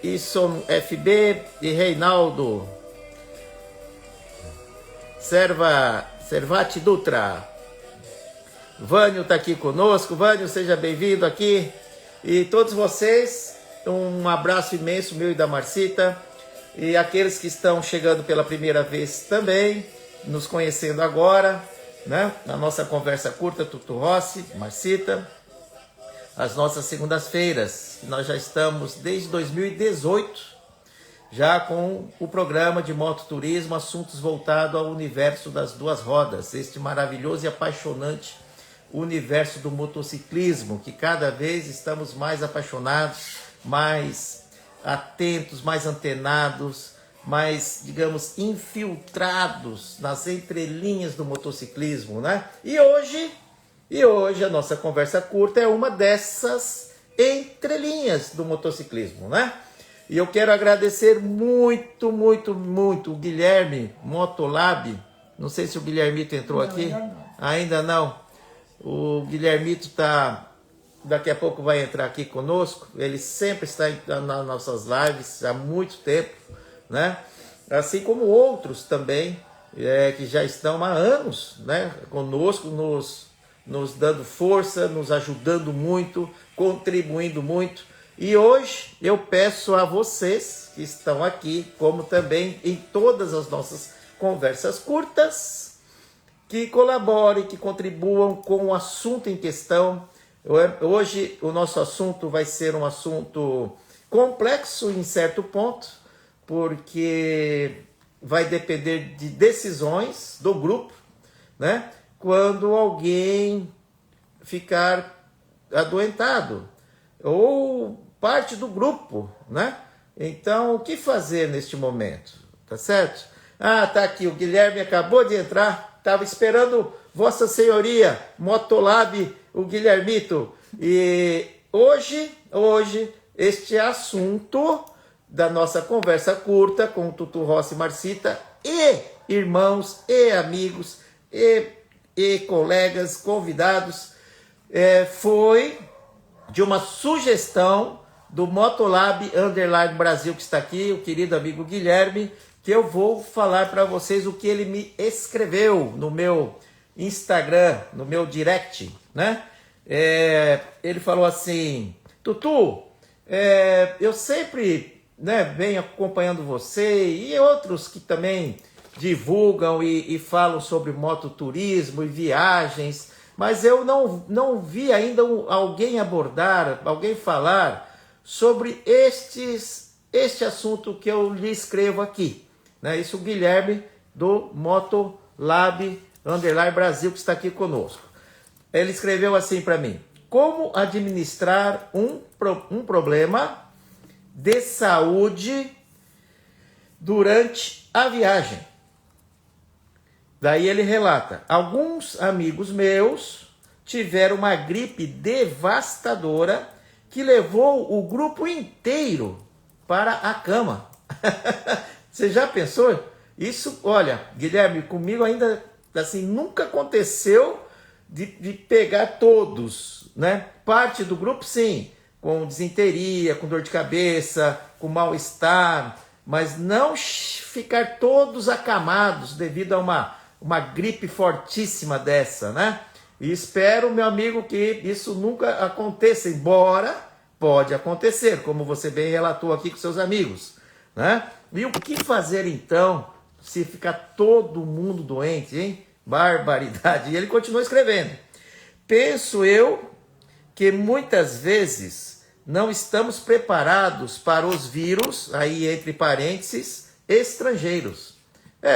Isson FB e Reinaldo. Servati Dutra. Vânio está aqui conosco. Vânio, seja bem-vindo aqui. E todos vocês, um abraço imenso meu e da Marcita. E aqueles que estão chegando pela primeira vez também, nos conhecendo agora, né? Na nossa conversa curta, Tutu Rossi, Marcita. As nossas segundas-feiras. Nós já estamos desde 2018, já com o programa de mototurismo, assuntos voltados ao universo das duas rodas, este maravilhoso e apaixonante universo do motociclismo, que cada vez estamos mais apaixonados, mais atentos, mais antenados, mais, digamos, infiltrados nas entrelinhas do motociclismo, né? E hoje a nossa conversa curta é uma dessas entrelinhas do motociclismo, né? E eu quero agradecer muito o Guilherme Motolab. Não sei se o Guilhermito entrou aqui. Ainda não. O Guilhermito daqui a pouco vai entrar aqui conosco. Ele sempre está nas nossas lives há muito tempo, né? Assim como outros também, que já estão há anos, né, conosco, nos dando força, nos ajudando muito, contribuindo muito. E hoje eu peço a vocês que estão aqui, como também em todas as nossas conversas curtas, que colaborem, que contribuam com o assunto em questão. Hoje o nosso assunto vai ser um assunto complexo em certo ponto, porque vai depender de decisões do grupo, né? Quando alguém ficar adoentado, ou parte do grupo, né? Então, o que fazer neste momento? Tá certo? Tá aqui, o Guilherme acabou de entrar. Estava esperando Vossa Senhoria, Motolab, o Guilhermito. E hoje, este assunto da nossa conversa curta com o Tutu Rossi e Marcita, e irmãos, e amigos, e colegas, convidados, foi de uma sugestão do Motolab _ Brasil, que está aqui, o querido amigo Guilherme, que eu vou falar para vocês o que ele me escreveu no meu Instagram, no meu direct, né? Ele falou assim: Tutu, eu sempre, né, venho acompanhando você e outros que também divulgam e falam sobre mototurismo e viagens, mas eu não vi ainda alguém abordar, alguém falar sobre este assunto que eu lhe escrevo aqui, né? Isso o Guilherme do Motolab _ Brasil, que está aqui conosco. Ele escreveu assim para mim: como administrar um problema de saúde durante a viagem. Daí ele relata: alguns amigos meus tiveram uma gripe devastadora que levou o grupo inteiro para a cama. Você já pensou? Isso, olha, Guilherme, comigo ainda assim nunca aconteceu de pegar todos, né? Parte do grupo, sim, com desinteria, com dor de cabeça, com mal-estar, mas não ficar todos acamados devido a uma gripe fortíssima dessa, né? E espero, meu amigo, que isso nunca aconteça, embora pode acontecer, como você bem relatou aqui com seus amigos, né? E o que fazer então se ficar todo mundo doente, hein? Barbaridade. E ele continua escrevendo: penso eu que muitas vezes não estamos preparados para os vírus, aí entre parênteses, estrangeiros.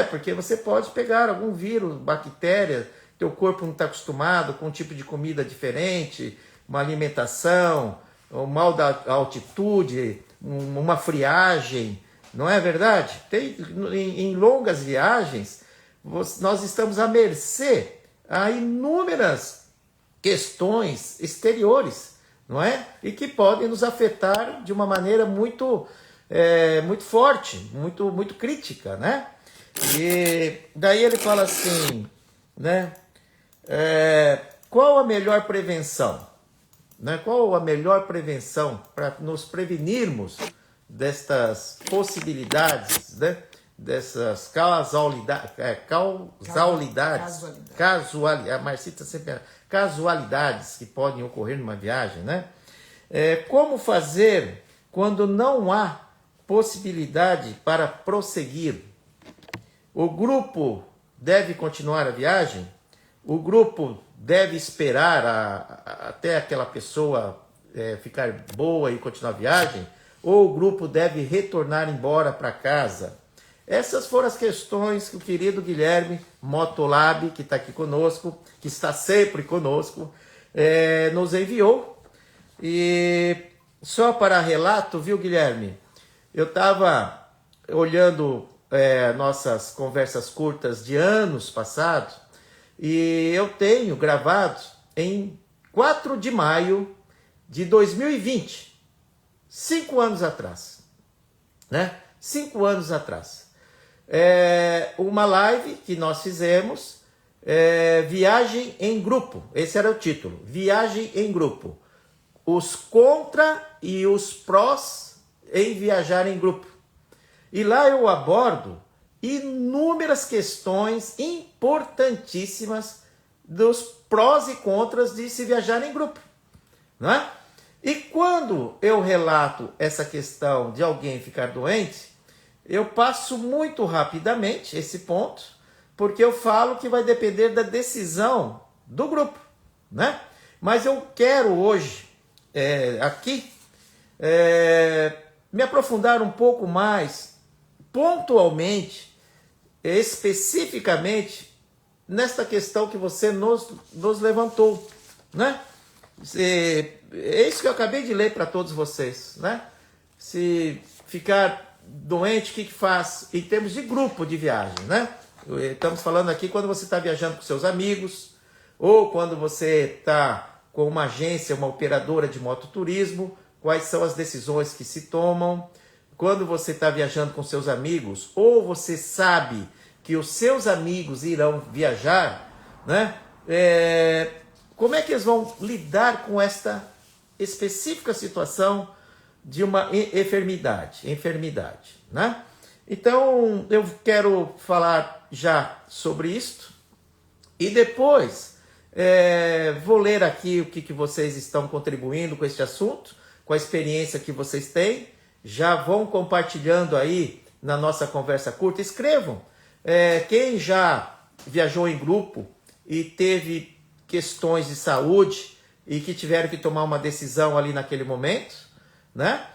Porque você pode pegar algum vírus, bactéria, teu corpo não está acostumado com um tipo de comida diferente, uma alimentação, o mal da altitude, uma friagem, não é verdade? Em longas viagens, nós estamos à mercê a inúmeras questões exteriores, não é? E que podem nos afetar de uma maneira muito forte, muito crítica, né? E daí ele fala assim, né? Qual a melhor prevenção? Né? Qual a melhor prevenção para nos prevenirmos destas possibilidades, né? Dessas a Marcita sempre casualidades que podem ocorrer numa viagem, né? Como fazer quando não há possibilidade para prosseguir? O grupo deve continuar a viagem? O grupo deve esperar até aquela pessoa ficar boa e continuar a viagem? Ou o grupo deve retornar embora para casa? Essas foram as questões que o querido Guilherme Motolab, que está aqui conosco, que está sempre conosco, nos enviou. E só para relato, viu, Guilherme? Eu estava olhando nossas conversas curtas de anos passados e eu tenho gravado em 4 de maio de 2020, 5 anos atrás, né? 5 anos atrás. Uma live que nós fizemos, Viagem em Grupo, esse era o título, Viagem em Grupo, os contra e os prós em viajar em grupo. E lá eu abordo inúmeras questões importantíssimas dos prós e contras de se viajar em grupo, não é? E quando eu relato essa questão de alguém ficar doente, eu passo muito rapidamente esse ponto, porque eu falo que vai depender da decisão do grupo, né? Mas eu quero hoje, aqui, me aprofundar um pouco mais, pontualmente, especificamente, nesta questão que você nos levantou, né? É isso que eu acabei de ler para todos vocês, né? Se ficar doente, o que faz em termos de grupo de viagem, né? Estamos falando aqui quando você está viajando com seus amigos, ou quando você está com uma agência, uma operadora de mototurismo, quais são as decisões que se tomam. Quando você está viajando com seus amigos, ou você sabe que os seus amigos irão viajar, né? Como é que eles vão lidar com esta específica situação de uma enfermidade, né? Então, eu quero falar já sobre isto e depois vou ler aqui o que vocês estão contribuindo com este assunto, com a experiência que vocês têm. Já vão compartilhando aí na nossa conversa curta. Escrevam. Quem já viajou em grupo e teve questões de saúde e que tiveram que tomar uma decisão ali naquele momento, né?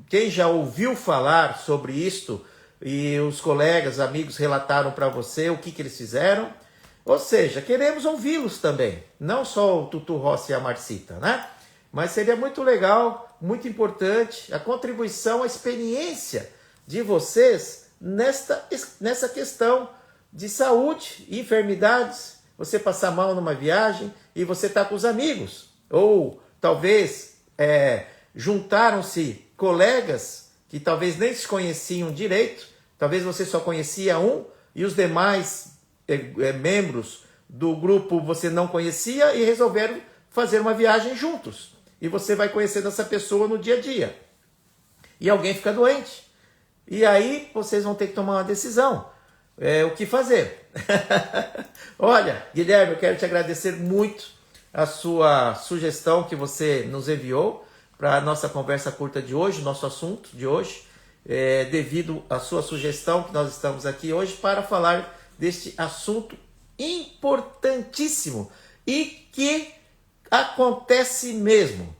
Quem já ouviu falar sobre isto e os colegas, amigos relataram para você o que eles fizeram. Ou seja, queremos ouvi-los também, não só o Tutu Rossi e a Marcita, né? Mas seria muito legal, muito importante a contribuição, a experiência de vocês nessa questão de saúde e enfermidades. Você passar mal numa viagem e você está com os amigos, ou talvez juntaram-se colegas que talvez nem se conheciam direito, talvez você só conhecia um e os demais membros do grupo você não conhecia e resolveram fazer uma viagem juntos. E você vai conhecendo essa pessoa no dia a dia. E alguém fica doente. E aí vocês vão ter que tomar uma decisão. O que fazer? Olha, Guilherme, eu quero te agradecer muito a sua sugestão que você nos enviou para a nossa conversa curta de hoje, nosso assunto de hoje, devido à sua sugestão que nós estamos aqui hoje para falar deste assunto importantíssimo e que acontece mesmo,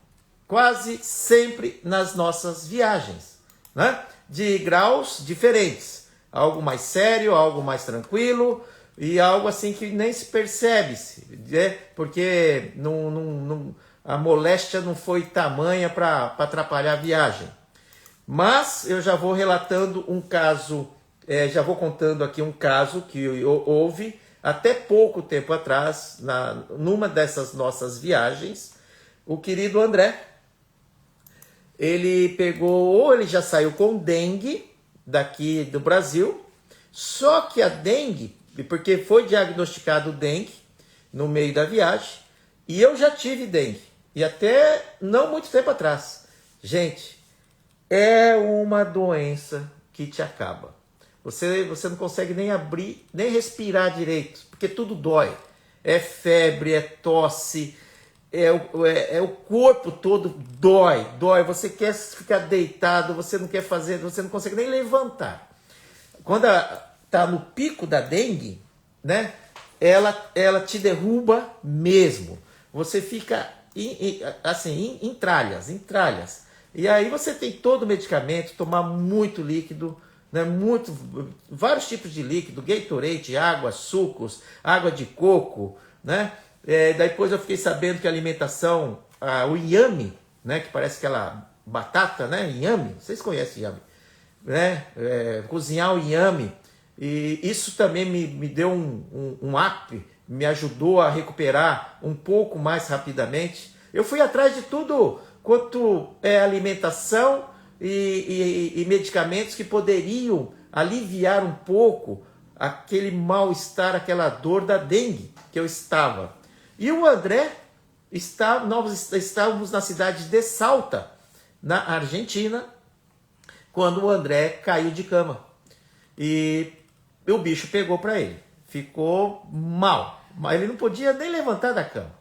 quase sempre nas nossas viagens, né? De graus diferentes, algo mais sério, algo mais tranquilo e algo assim que nem se percebe, né? Porque a moléstia não foi tamanha para atrapalhar a viagem. Mas eu já vou relatando um caso, já vou contando aqui um caso que houve até pouco tempo atrás, numa dessas nossas viagens. O querido André, ele ou ele já saiu com dengue daqui do Brasil, só que a dengue, porque foi diagnosticado dengue no meio da viagem, e eu já tive dengue. E até não muito tempo atrás. Gente, é uma doença que te acaba. Você não consegue nem abrir, nem respirar direito, porque tudo dói. É febre, é tosse, é o corpo todo dói. Você quer ficar deitado, você não quer fazer, você não consegue nem levantar. Quando está no pico da dengue, né, ela te derruba mesmo. Você fica assim, em tralhas. E aí você tem todo o medicamento, tomar muito líquido, né, vários tipos de líquido, Gatorade, água, sucos, água de coco, né? Depois eu fiquei sabendo que a alimentação, o inhame, né, que parece aquela batata, né, inhame, vocês conhecem inhame, né? Cozinhar o inhame, e isso também me deu um up, me ajudou a recuperar um pouco mais rapidamente. Eu fui atrás de tudo quanto é alimentação e medicamentos que poderiam aliviar um pouco aquele mal-estar, aquela dor da dengue que eu estava. E o André, nós estávamos na cidade de Salta, na Argentina, quando o André caiu de cama. E o bicho pegou para ele. Ficou mal. Mas ele não podia nem levantar da cama.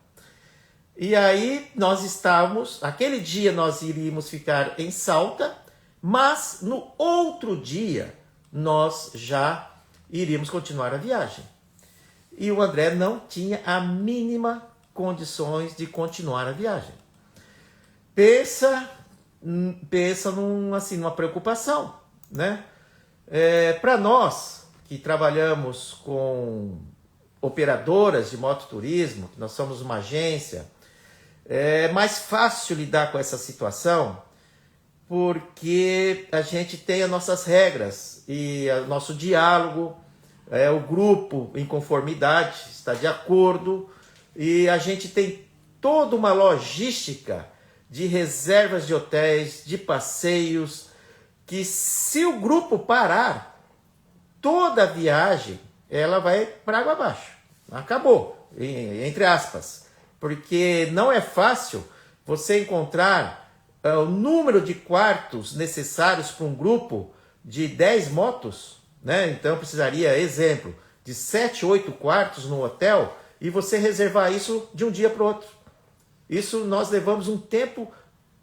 E aí nós estávamos, aquele dia nós iríamos ficar em Salta, mas no outro dia nós já iríamos continuar a viagem. E o André não tinha a mínima condições de continuar a viagem. Pensa numa preocupação, né? Para nós que trabalhamos com operadoras de mototurismo, que nós somos uma agência, é mais fácil lidar com essa situação porque a gente tem as nossas regras e o nosso diálogo, o grupo em conformidade, está de acordo, e a gente tem toda uma logística de reservas de hotéis, de passeios, que se o grupo parar, toda a viagem ela vai para água abaixo. Acabou, entre aspas. Porque não é fácil você encontrar o número de quartos necessários para um grupo de 10 motos, né? Então precisaria, exemplo, de 7, 8 quartos no hotel e você reservar isso de um dia para o outro. Isso nós levamos um tempo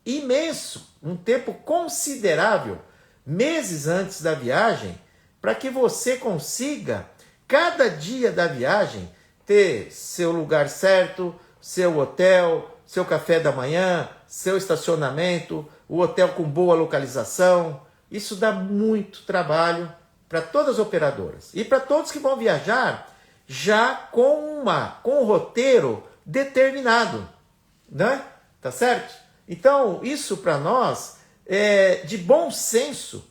imenso, um tempo considerável, meses antes da viagem, para que você consiga, cada dia da viagem, ter seu lugar certo, seu hotel, seu café da manhã, seu estacionamento, o hotel com boa localização. Isso dá muito trabalho para todas as operadoras e para todos que vão viajar já com um roteiro determinado, né? Tá certo? Então, isso para nós é de bom senso,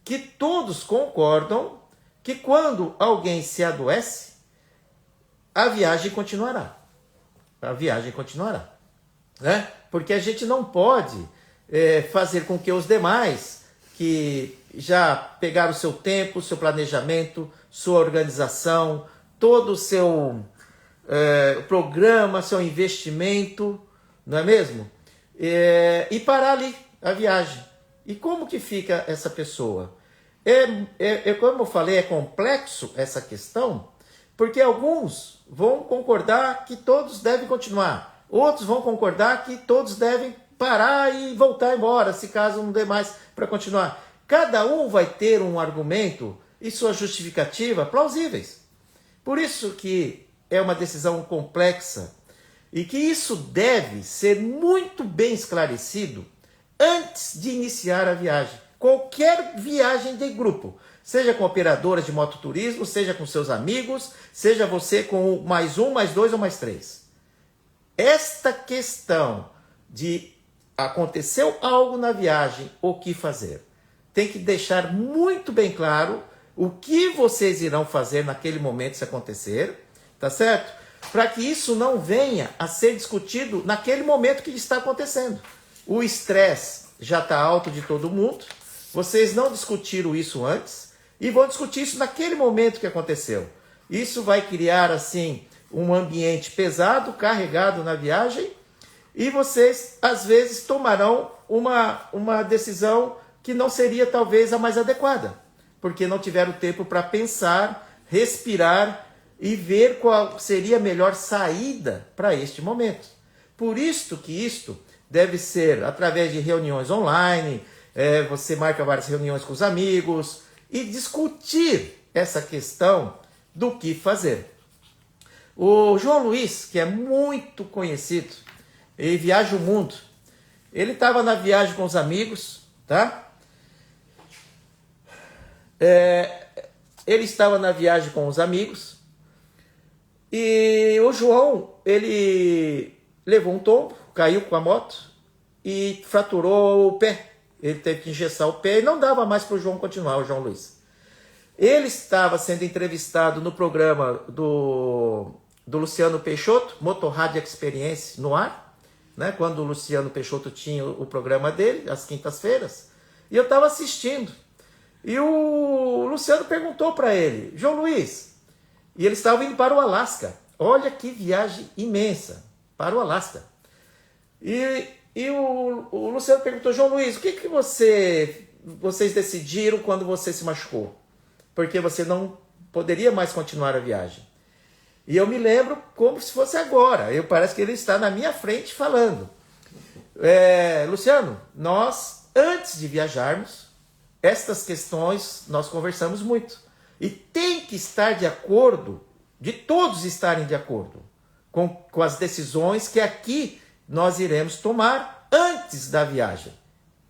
que todos concordam que quando alguém se adoece, a viagem continuará. A viagem continuará, né? Porque a gente não pode fazer com que os demais, que já pegaram o seu tempo, seu planejamento, sua organização, todo o seu programa, seu investimento, não é mesmo? E parar ali a viagem. E como que fica essa pessoa? Como eu falei, é complexo essa questão, porque alguns vão concordar que todos devem continuar, outros vão concordar que todos devem parar e voltar embora, se caso não dê mais para continuar. Cada um vai ter um argumento e sua justificativa plausíveis. Por isso que é uma decisão complexa e que isso deve ser muito bem esclarecido antes de iniciar a viagem. Qualquer viagem de grupo, seja com operadoras de mototurismo, seja com seus amigos, seja você com mais um, mais dois ou mais três. Esta questão de aconteceu algo na viagem, o que fazer? Tem que deixar muito bem claro o que vocês irão fazer naquele momento se acontecer, tá certo? Para que isso não venha a ser discutido naquele momento que está acontecendo. O estresse já está alto de todo mundo, vocês não discutiram isso antes e vão discutir isso naquele momento que aconteceu. Isso vai criar, assim, um ambiente pesado, carregado na viagem, e vocês, às vezes, tomarão uma decisão que não seria talvez a mais adequada, porque não tiveram tempo para pensar, respirar e ver qual seria a melhor saída para este momento. Por isto que isto deve ser através de reuniões online, você marca várias reuniões com os amigos e discutir essa questão do que fazer. O João Luiz, que é muito conhecido, ele viaja o mundo. Ele estava na viagem com os amigos, tá? Ele estava na viagem com os amigos e o João, ele levou um tombo, caiu com a moto e fraturou o pé. Ele teve que engessar o pé e não dava mais para o João continuar, o João Luiz. Ele estava sendo entrevistado no programa do Luciano Peixoto, Motorrádio Experience, no ar, né? Quando o Luciano Peixoto tinha o programa dele, às quintas-feiras, e eu estava assistindo. E o Luciano perguntou para ele, João Luiz, e eles estavam indo para o Alasca. Olha que viagem imensa, para o Alasca. E o Luciano perguntou, João Luiz, o que vocês decidiram quando você se machucou? Porque você não poderia mais continuar a viagem. E eu me lembro como se fosse agora. Parece que ele está na minha frente falando. Luciano, nós, antes de viajarmos, estas questões nós conversamos muito. E tem que estar de acordo, de todos estarem de acordo com as decisões que aqui nós iremos tomar antes da viagem.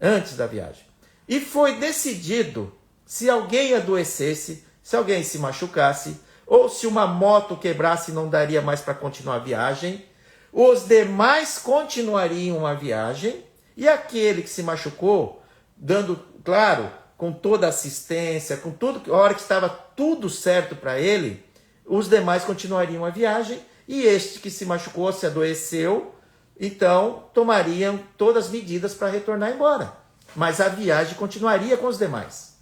Antes da viagem. E foi decidido, se alguém adoecesse, se alguém se machucasse, ou se uma moto quebrasse e não daria mais para continuar a viagem, os demais continuariam a viagem, e aquele que se machucou, dando, claro, com toda a assistência, com tudo, a hora que estava tudo certo para ele, os demais continuariam a viagem, e este que se machucou, se adoeceu, então tomariam todas as medidas para retornar embora. Mas a viagem continuaria com os demais.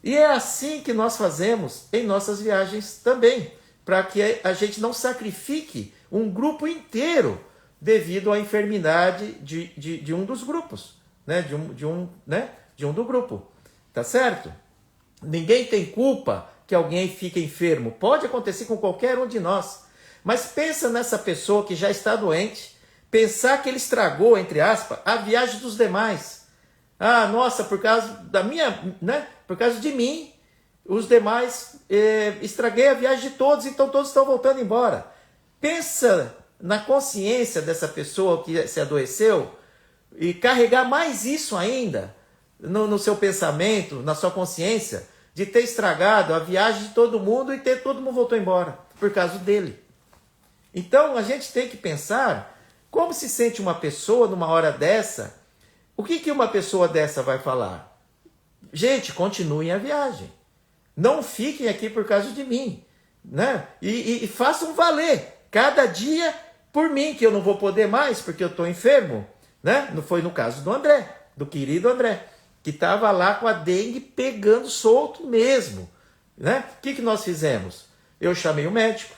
E é assim que nós fazemos em nossas viagens também, para que a gente não sacrifique um grupo inteiro devido à enfermidade de um dos grupos, né? de um do grupo. Tá certo? Ninguém tem culpa que alguém fique enfermo. Pode acontecer com qualquer um de nós. Mas pensa nessa pessoa que já está doente, pensar que ele estragou, entre aspas, a viagem dos demais. Ah, nossa, por causa da minha, né? Por causa de mim, os demais estraguei a viagem de todos, então todos estão voltando embora. Pensa na consciência dessa pessoa que se adoeceu e carregar mais isso ainda no seu pensamento, na sua consciência, de ter estragado a viagem de todo mundo e todo mundo voltou embora por causa dele. Então a gente tem que pensar como se sente uma pessoa numa hora dessa. O que uma pessoa dessa vai falar? Gente, continuem a viagem. Não fiquem aqui por causa de mim, né? E façam valer cada dia por mim, que eu não vou poder mais porque eu estou enfermo, né? Não foi no caso do André, do querido André, que estava lá com a dengue pegando solto mesmo, né? O que nós fizemos? Eu chamei o médico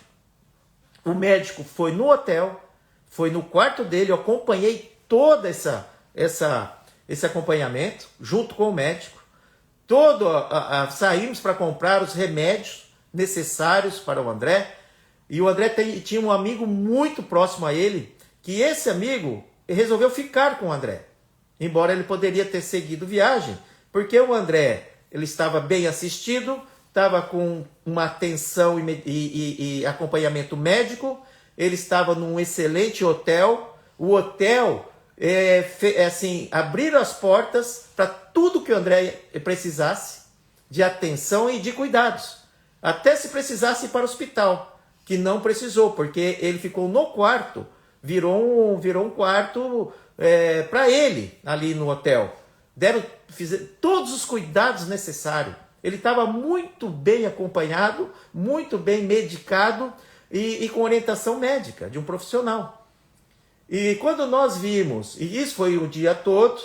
foi no hotel, foi no quarto dele, eu acompanhei toda esse acompanhamento, junto com o médico, saímos para comprar os remédios necessários para o André, e o André tinha um amigo muito próximo a ele, que esse amigo resolveu ficar com o André, embora ele poderia ter seguido viagem, porque o André ele estava bem assistido, estava com uma atenção e acompanhamento médico, ele estava num excelente hotel, o hotel, abriram as portas para tudo que o André precisasse, de atenção e de cuidados, até se precisasse ir para o hospital, que não precisou, porque ele ficou no quarto, virou um quarto para ele ali no hotel. Fizeram todos os cuidados necessários. Ele estava muito bem acompanhado, muito bem medicado e com orientação médica de um profissional. E quando nós vimos, e isso foi o dia todo,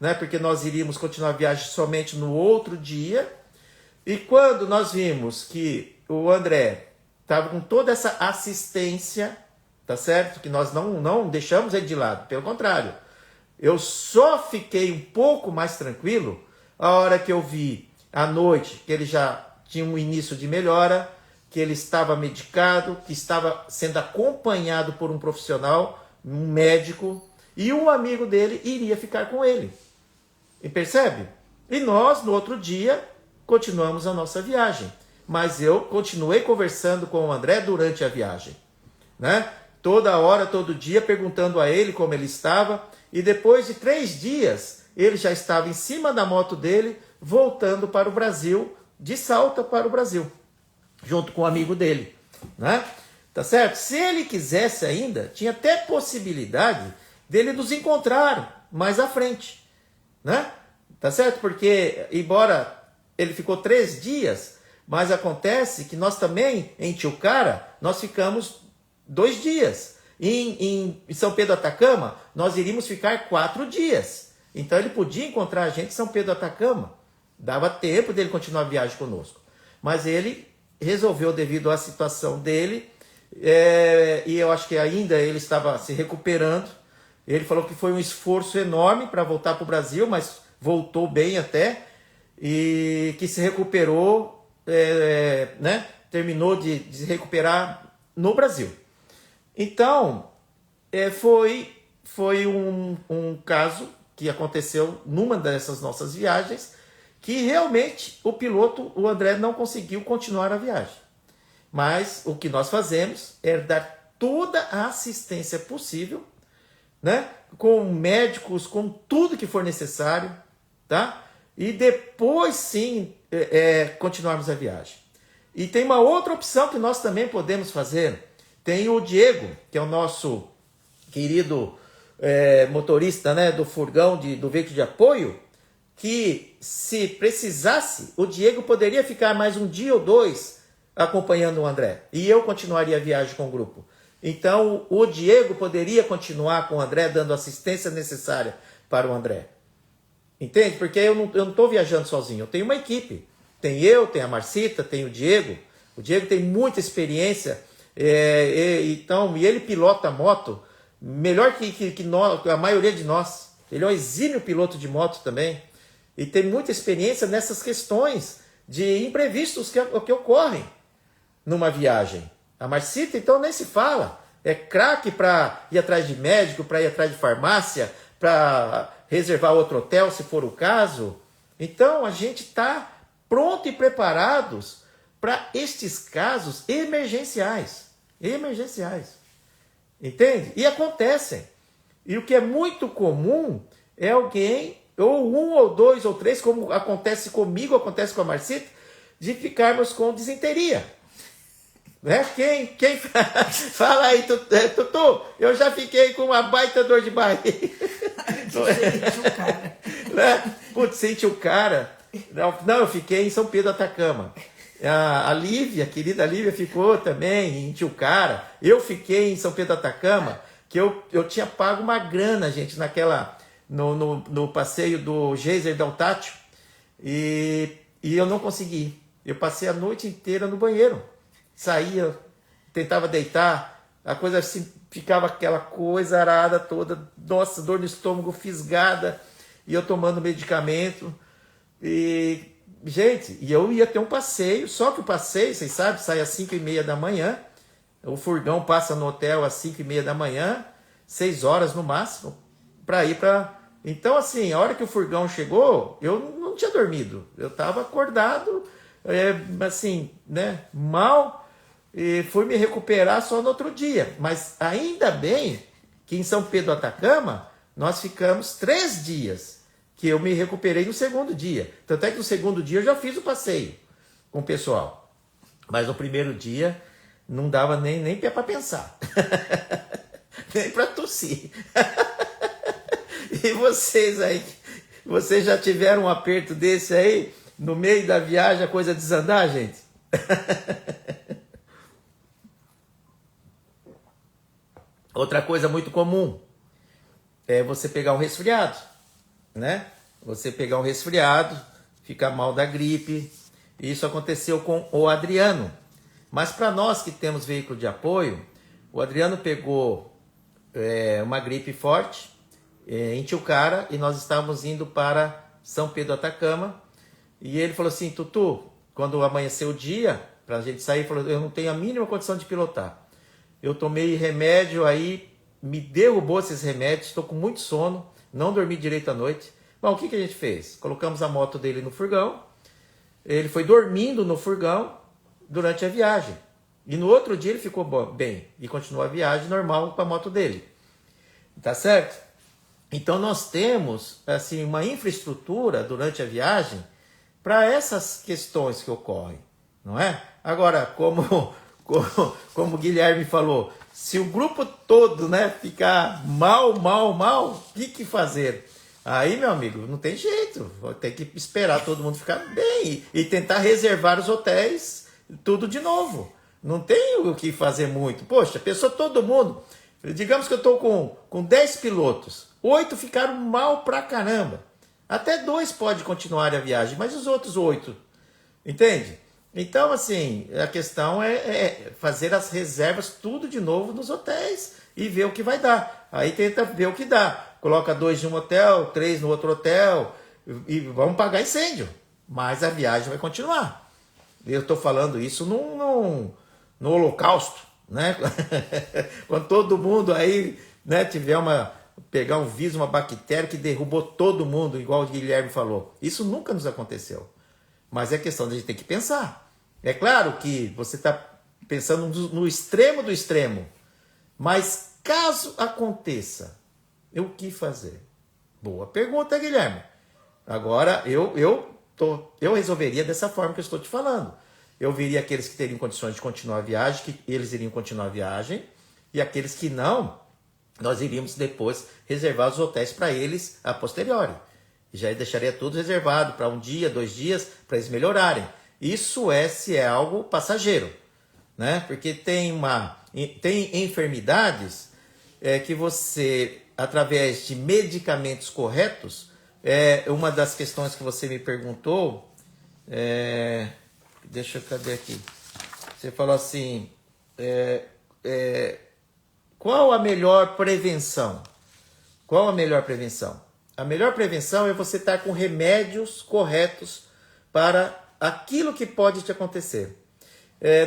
né, porque nós iríamos continuar a viagem somente no outro dia, e quando nós vimos que o André estava com toda essa assistência, tá certo? Que nós não deixamos ele de lado, pelo contrário. Eu só fiquei um pouco mais tranquilo A hora que eu vi à noite que ele já tinha um início de melhora, que ele estava medicado, que estava sendo acompanhado por um profissional, um médico, e um amigo dele iria ficar com ele. E percebe? E nós, no outro dia, continuamos a nossa viagem. Mas eu continuei conversando com o André durante a viagem, né? Toda hora, todo dia, perguntando a ele como ele estava. E depois de 3 dias, ele já estava em cima da moto dele, voltando para o Brasil, de Salta para o Brasil, junto com um amigo dele, né? Tá certo? Se ele quisesse ainda, tinha até possibilidade dele nos encontrar mais à frente, né? Tá certo? Porque, embora ele ficou 3 dias, mas acontece que nós também, em Tilcara, nós ficamos 2 dias. Em São Pedro do Atacama, nós iríamos ficar 4 dias. Então ele podia encontrar a gente em São Pedro do Atacama. Dava tempo dele continuar a viagem conosco. Mas ele resolveu, devido à situação dele, e eu acho que ainda ele estava se recuperando. Ele falou que foi um esforço enorme para voltar para o Brasil, mas voltou bem até, e que se recuperou, né? Terminou de se recuperar no Brasil. Então, foi um caso que aconteceu numa dessas nossas viagens, que realmente o André não conseguiu continuar a viagem. Mas o que nós fazemos é dar toda a assistência possível, né? Com médicos, com tudo que for necessário, tá? E depois sim continuarmos a viagem. E tem uma outra opção que nós também podemos fazer. Tem o Diego, que é o nosso querido motorista, né, do furgão, do veículo de apoio, que se precisasse, o Diego poderia ficar mais 1 dia ou 2 acompanhando o André. E eu continuaria a viagem com o grupo. Então o Diego poderia continuar com o André, dando a assistência necessária para o André. Entende? Porque eu não estou viajando sozinho, eu tenho uma equipe. Tem eu, tem a Marcita, tem o Diego. O Diego tem muita experiência, então, e ele pilota a moto melhor que nós, a maioria de nós. Ele é um exímio piloto de moto também. E tem muita experiência nessas questões de imprevistos que ocorrem numa viagem. A Marcita, então, nem se fala. É craque para ir atrás de médico, para ir atrás de farmácia, para reservar outro hotel, se for o caso. Então, a gente está pronto e preparados para estes casos emergenciais. Emergenciais. Entende? E acontecem. E o que é muito comum é alguém, ou 1 ou 2 ou 3, como acontece comigo, acontece com a Marcita, de ficarmos com disenteria. Né? Quem fala aí, Tutu, eu já fiquei com uma baita dor de barriga. Né? Putz, sente o cara. Não, eu fiquei em São Pedro do Atacama. A Lívia, a querida Lívia, ficou também em Tilcara. Eu fiquei em São Pedro do Atacama, que eu tinha pago uma grana, gente, no passeio do Geyser Daltátil, e eu não consegui. Eu passei a noite inteira no banheiro. Saía, tentava deitar, a coisa assim, ficava aquela coisa arada toda, nossa, dor no estômago, fisgada, e eu tomando medicamento. E, gente, eu ia ter um passeio, só que o passeio, vocês sabem, sai às 5h30 da manhã, o furgão passa no hotel às 5h30 da manhã, 6 horas no máximo, para ir para... Então, assim, a hora que o furgão chegou, eu não tinha dormido, eu estava acordado, assim, né, mal, e fui me recuperar só no outro dia. Mas ainda bem que em São Pedro do Atacama, nós ficamos 3 dias, que eu me recuperei no segundo dia. Tanto é que no segundo dia eu já fiz o passeio com o pessoal. Mas no primeiro dia não dava nem para pensar. Nem para tossir. E vocês aí, vocês já tiveram um aperto desse aí, no meio da viagem, a coisa desandar, gente? Outra coisa muito comum é você pegar um resfriado, né? Você pegar um resfriado, ficar mal da gripe. Isso aconteceu com o Adriano. Mas para nós que temos veículo de apoio, o Adriano pegou uma gripe forte em Tilcara, e nós estávamos indo para São Pedro Atacama. E ele falou assim, Tutu, quando amanheceu o dia, pra gente sair, falou, eu não tenho a mínima condição de pilotar. Eu tomei remédio aí, me derrubou esses remédios, estou com muito sono, não dormi direito à noite. Bom, o que a gente fez? Colocamos a moto dele no furgão, ele foi dormindo no furgão durante a viagem. E no outro dia ele ficou bem e continuou a viagem normal com a moto dele. Tá certo? Então nós temos assim uma infraestrutura durante a viagem para essas questões que ocorrem, não é? Agora, como o Guilherme falou, se o grupo todo, né, ficar mal, o que fazer? Aí, meu amigo, não tem jeito, vou ter que esperar todo mundo ficar bem e tentar reservar os hotéis tudo de novo. Não tem o que fazer muito. Poxa, pensou todo mundo. Digamos que eu estou com 10 pilotos. 8 ficaram mal pra caramba. Até 2 pode continuar a viagem, mas os outros 8. Entende? Então, assim, a questão é fazer as reservas tudo de novo nos hotéis e ver o que vai dar. Aí tenta ver o que dá. Coloca 2 em um hotel, 3 no outro hotel e vamos pagar incêndio. Mas a viagem vai continuar. Eu estou falando isso no holocausto, né? Quando todo mundo aí, né, pegar um vírus, uma bactéria que derrubou todo mundo, igual o Guilherme falou. Isso nunca nos aconteceu. Mas é questão de a gente ter que pensar. É claro que você está pensando no extremo do extremo. Mas caso aconteça, o que fazer? Boa pergunta, Guilherme. Agora, eu resolveria dessa forma que eu estou te falando. Eu viria aqueles que teriam condições de continuar a viagem, que eles iriam continuar a viagem, e aqueles que não, nós iríamos depois reservar os hotéis para eles a posteriori. Já deixaria tudo reservado para 1 dia, 2 dias, para eles melhorarem. Isso se é algo passageiro, né? Porque tem enfermidades que você, através de medicamentos corretos, uma das questões que você me perguntou, cadê aqui? Você falou assim, qual a melhor prevenção? Qual a melhor prevenção? A melhor prevenção é você estar com remédios corretos para aquilo que pode te acontecer.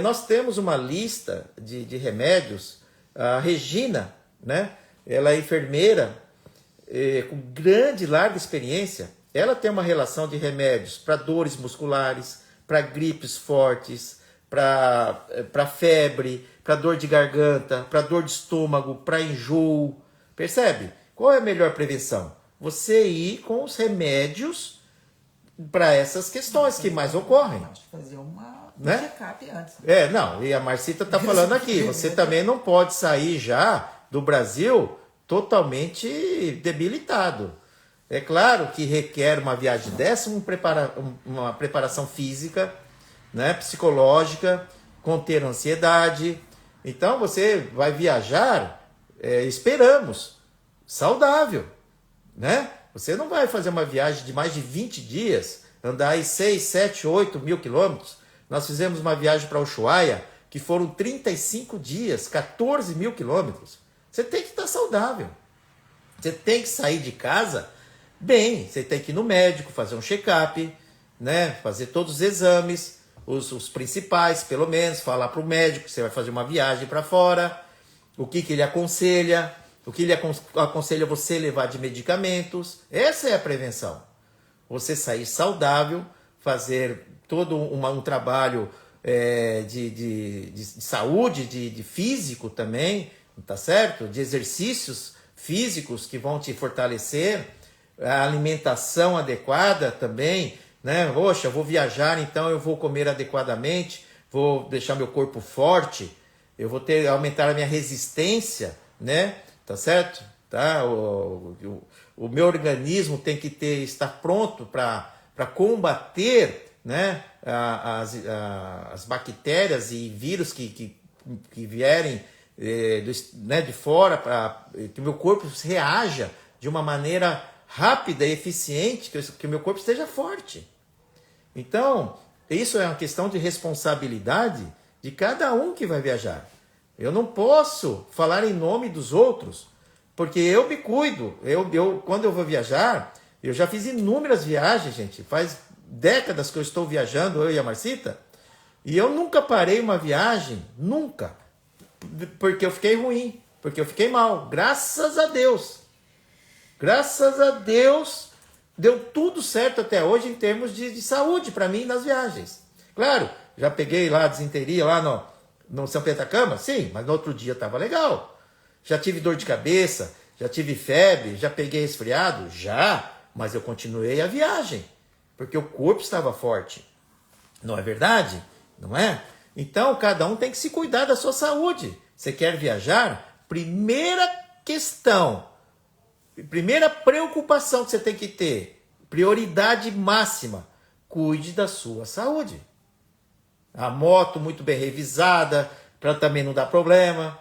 Nós temos uma lista de remédios. A Regina, né? Ela é enfermeira com grande, larga experiência. Ela tem uma relação de remédios para dores musculares, para gripes fortes, para febre, para dor de garganta, para dor de estômago, para enjoo. Percebe? Qual é a melhor prevenção? Você ir com os remédios para essas questões que mais ocorrem. Fazer um check-up antes. Não, e a Marcita está falando aqui, você também não pode sair já do Brasil totalmente debilitado. É claro que requer uma viagem dessa, uma preparação física, né, psicológica, conter ansiedade. Então você vai viajar, esperamos, saudável, né? Você não vai fazer uma viagem de mais de 20 dias, andar aí 6, 7, 8 mil quilômetros. Nós fizemos uma viagem para Ushuaia, que foram 35 dias, 14 mil quilômetros. Você tem que estar saudável. Você tem que sair de casa bem. Você tem que ir no médico, fazer um check-up, né? Fazer todos os exames, os principais, pelo menos, falar para o médico que você vai fazer uma viagem para fora, o que ele aconselha, o que ele aconselha você levar de medicamentos. Essa é a prevenção. Você sair saudável, fazer todo um trabalho de saúde, de físico também, tá certo? De exercícios físicos que vão te fortalecer, a alimentação adequada também, né? Poxa, eu vou viajar, então eu vou comer adequadamente, vou deixar meu corpo forte, eu vou aumentar a minha resistência, né? Tá certo? Tá? O meu organismo tem que estar pronto para combater, né, as bactérias e vírus que vierem de fora, para que o meu corpo reaja de uma maneira rápida e eficiente, que o meu corpo esteja forte. Então, isso é uma questão de responsabilidade de cada um que vai viajar. Eu não posso falar em nome dos outros, porque eu me cuido. Quando eu vou viajar, Eu já fiz inúmeras viagens, gente. Faz décadas que eu estou viajando, eu e a Marcita, e eu nunca parei uma viagem, nunca, porque eu fiquei ruim, porque eu fiquei mal. Graças a Deus. Graças a Deus, deu tudo certo até hoje em termos de saúde para mim nas viagens. Claro, já peguei lá desinteria lá no São Pentacama, sim, mas no outro dia estava legal. Já tive dor de cabeça, já tive febre, já peguei resfriado, já, mas eu continuei a viagem, porque o corpo estava forte. Não é verdade? Não é? Então, cada um tem que se cuidar da sua saúde. Você quer viajar? Primeira questão, primeira preocupação que você tem que ter, prioridade máxima, cuide da sua saúde. A moto muito bem revisada, para também não dar problema.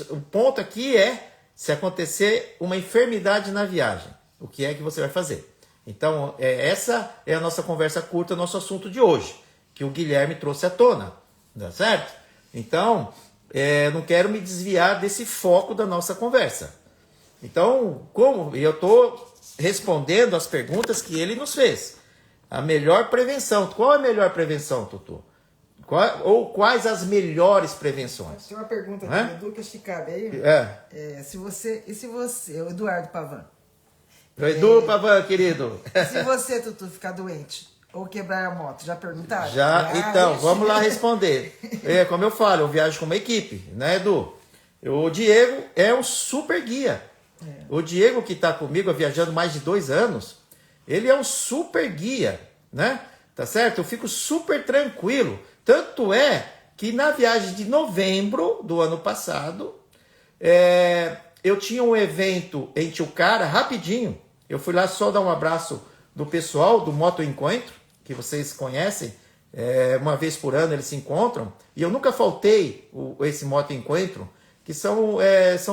O ponto aqui é, se acontecer uma enfermidade na viagem, o que é que você vai fazer? Então, essa é a nossa conversa curta, nosso assunto de hoje, que o Guilherme trouxe à tona, tá certo? Então, não quero me desviar desse foco da nossa conversa. Então, como eu estou respondendo as perguntas que ele nos fez. A melhor prevenção. Qual é a melhor prevenção, Tutu? Ou quais as melhores prevenções? Tem uma pergunta aqui, Edu, que acho que cabe aí. Se você, o Eduardo Pavan. Edu Pavan, querido. Se você, Tutu, ficar doente ou quebrar a moto, já perguntaram? Já, então, vamos lá responder. Como eu falo, eu viajo com uma equipe, né, Edu? O Diego é um super guia. O Diego, que está comigo viajando mais de 2 anos, ele é um super guia, né? Tá certo? Eu fico super tranquilo. Tanto é que na viagem de novembro do ano passado, eu tinha um evento em Tilcara, rapidinho. Eu fui lá só dar um abraço do pessoal do Moto Encontro, que vocês conhecem. Uma vez por ano eles se encontram. E eu nunca faltei esse Moto Encontro, que são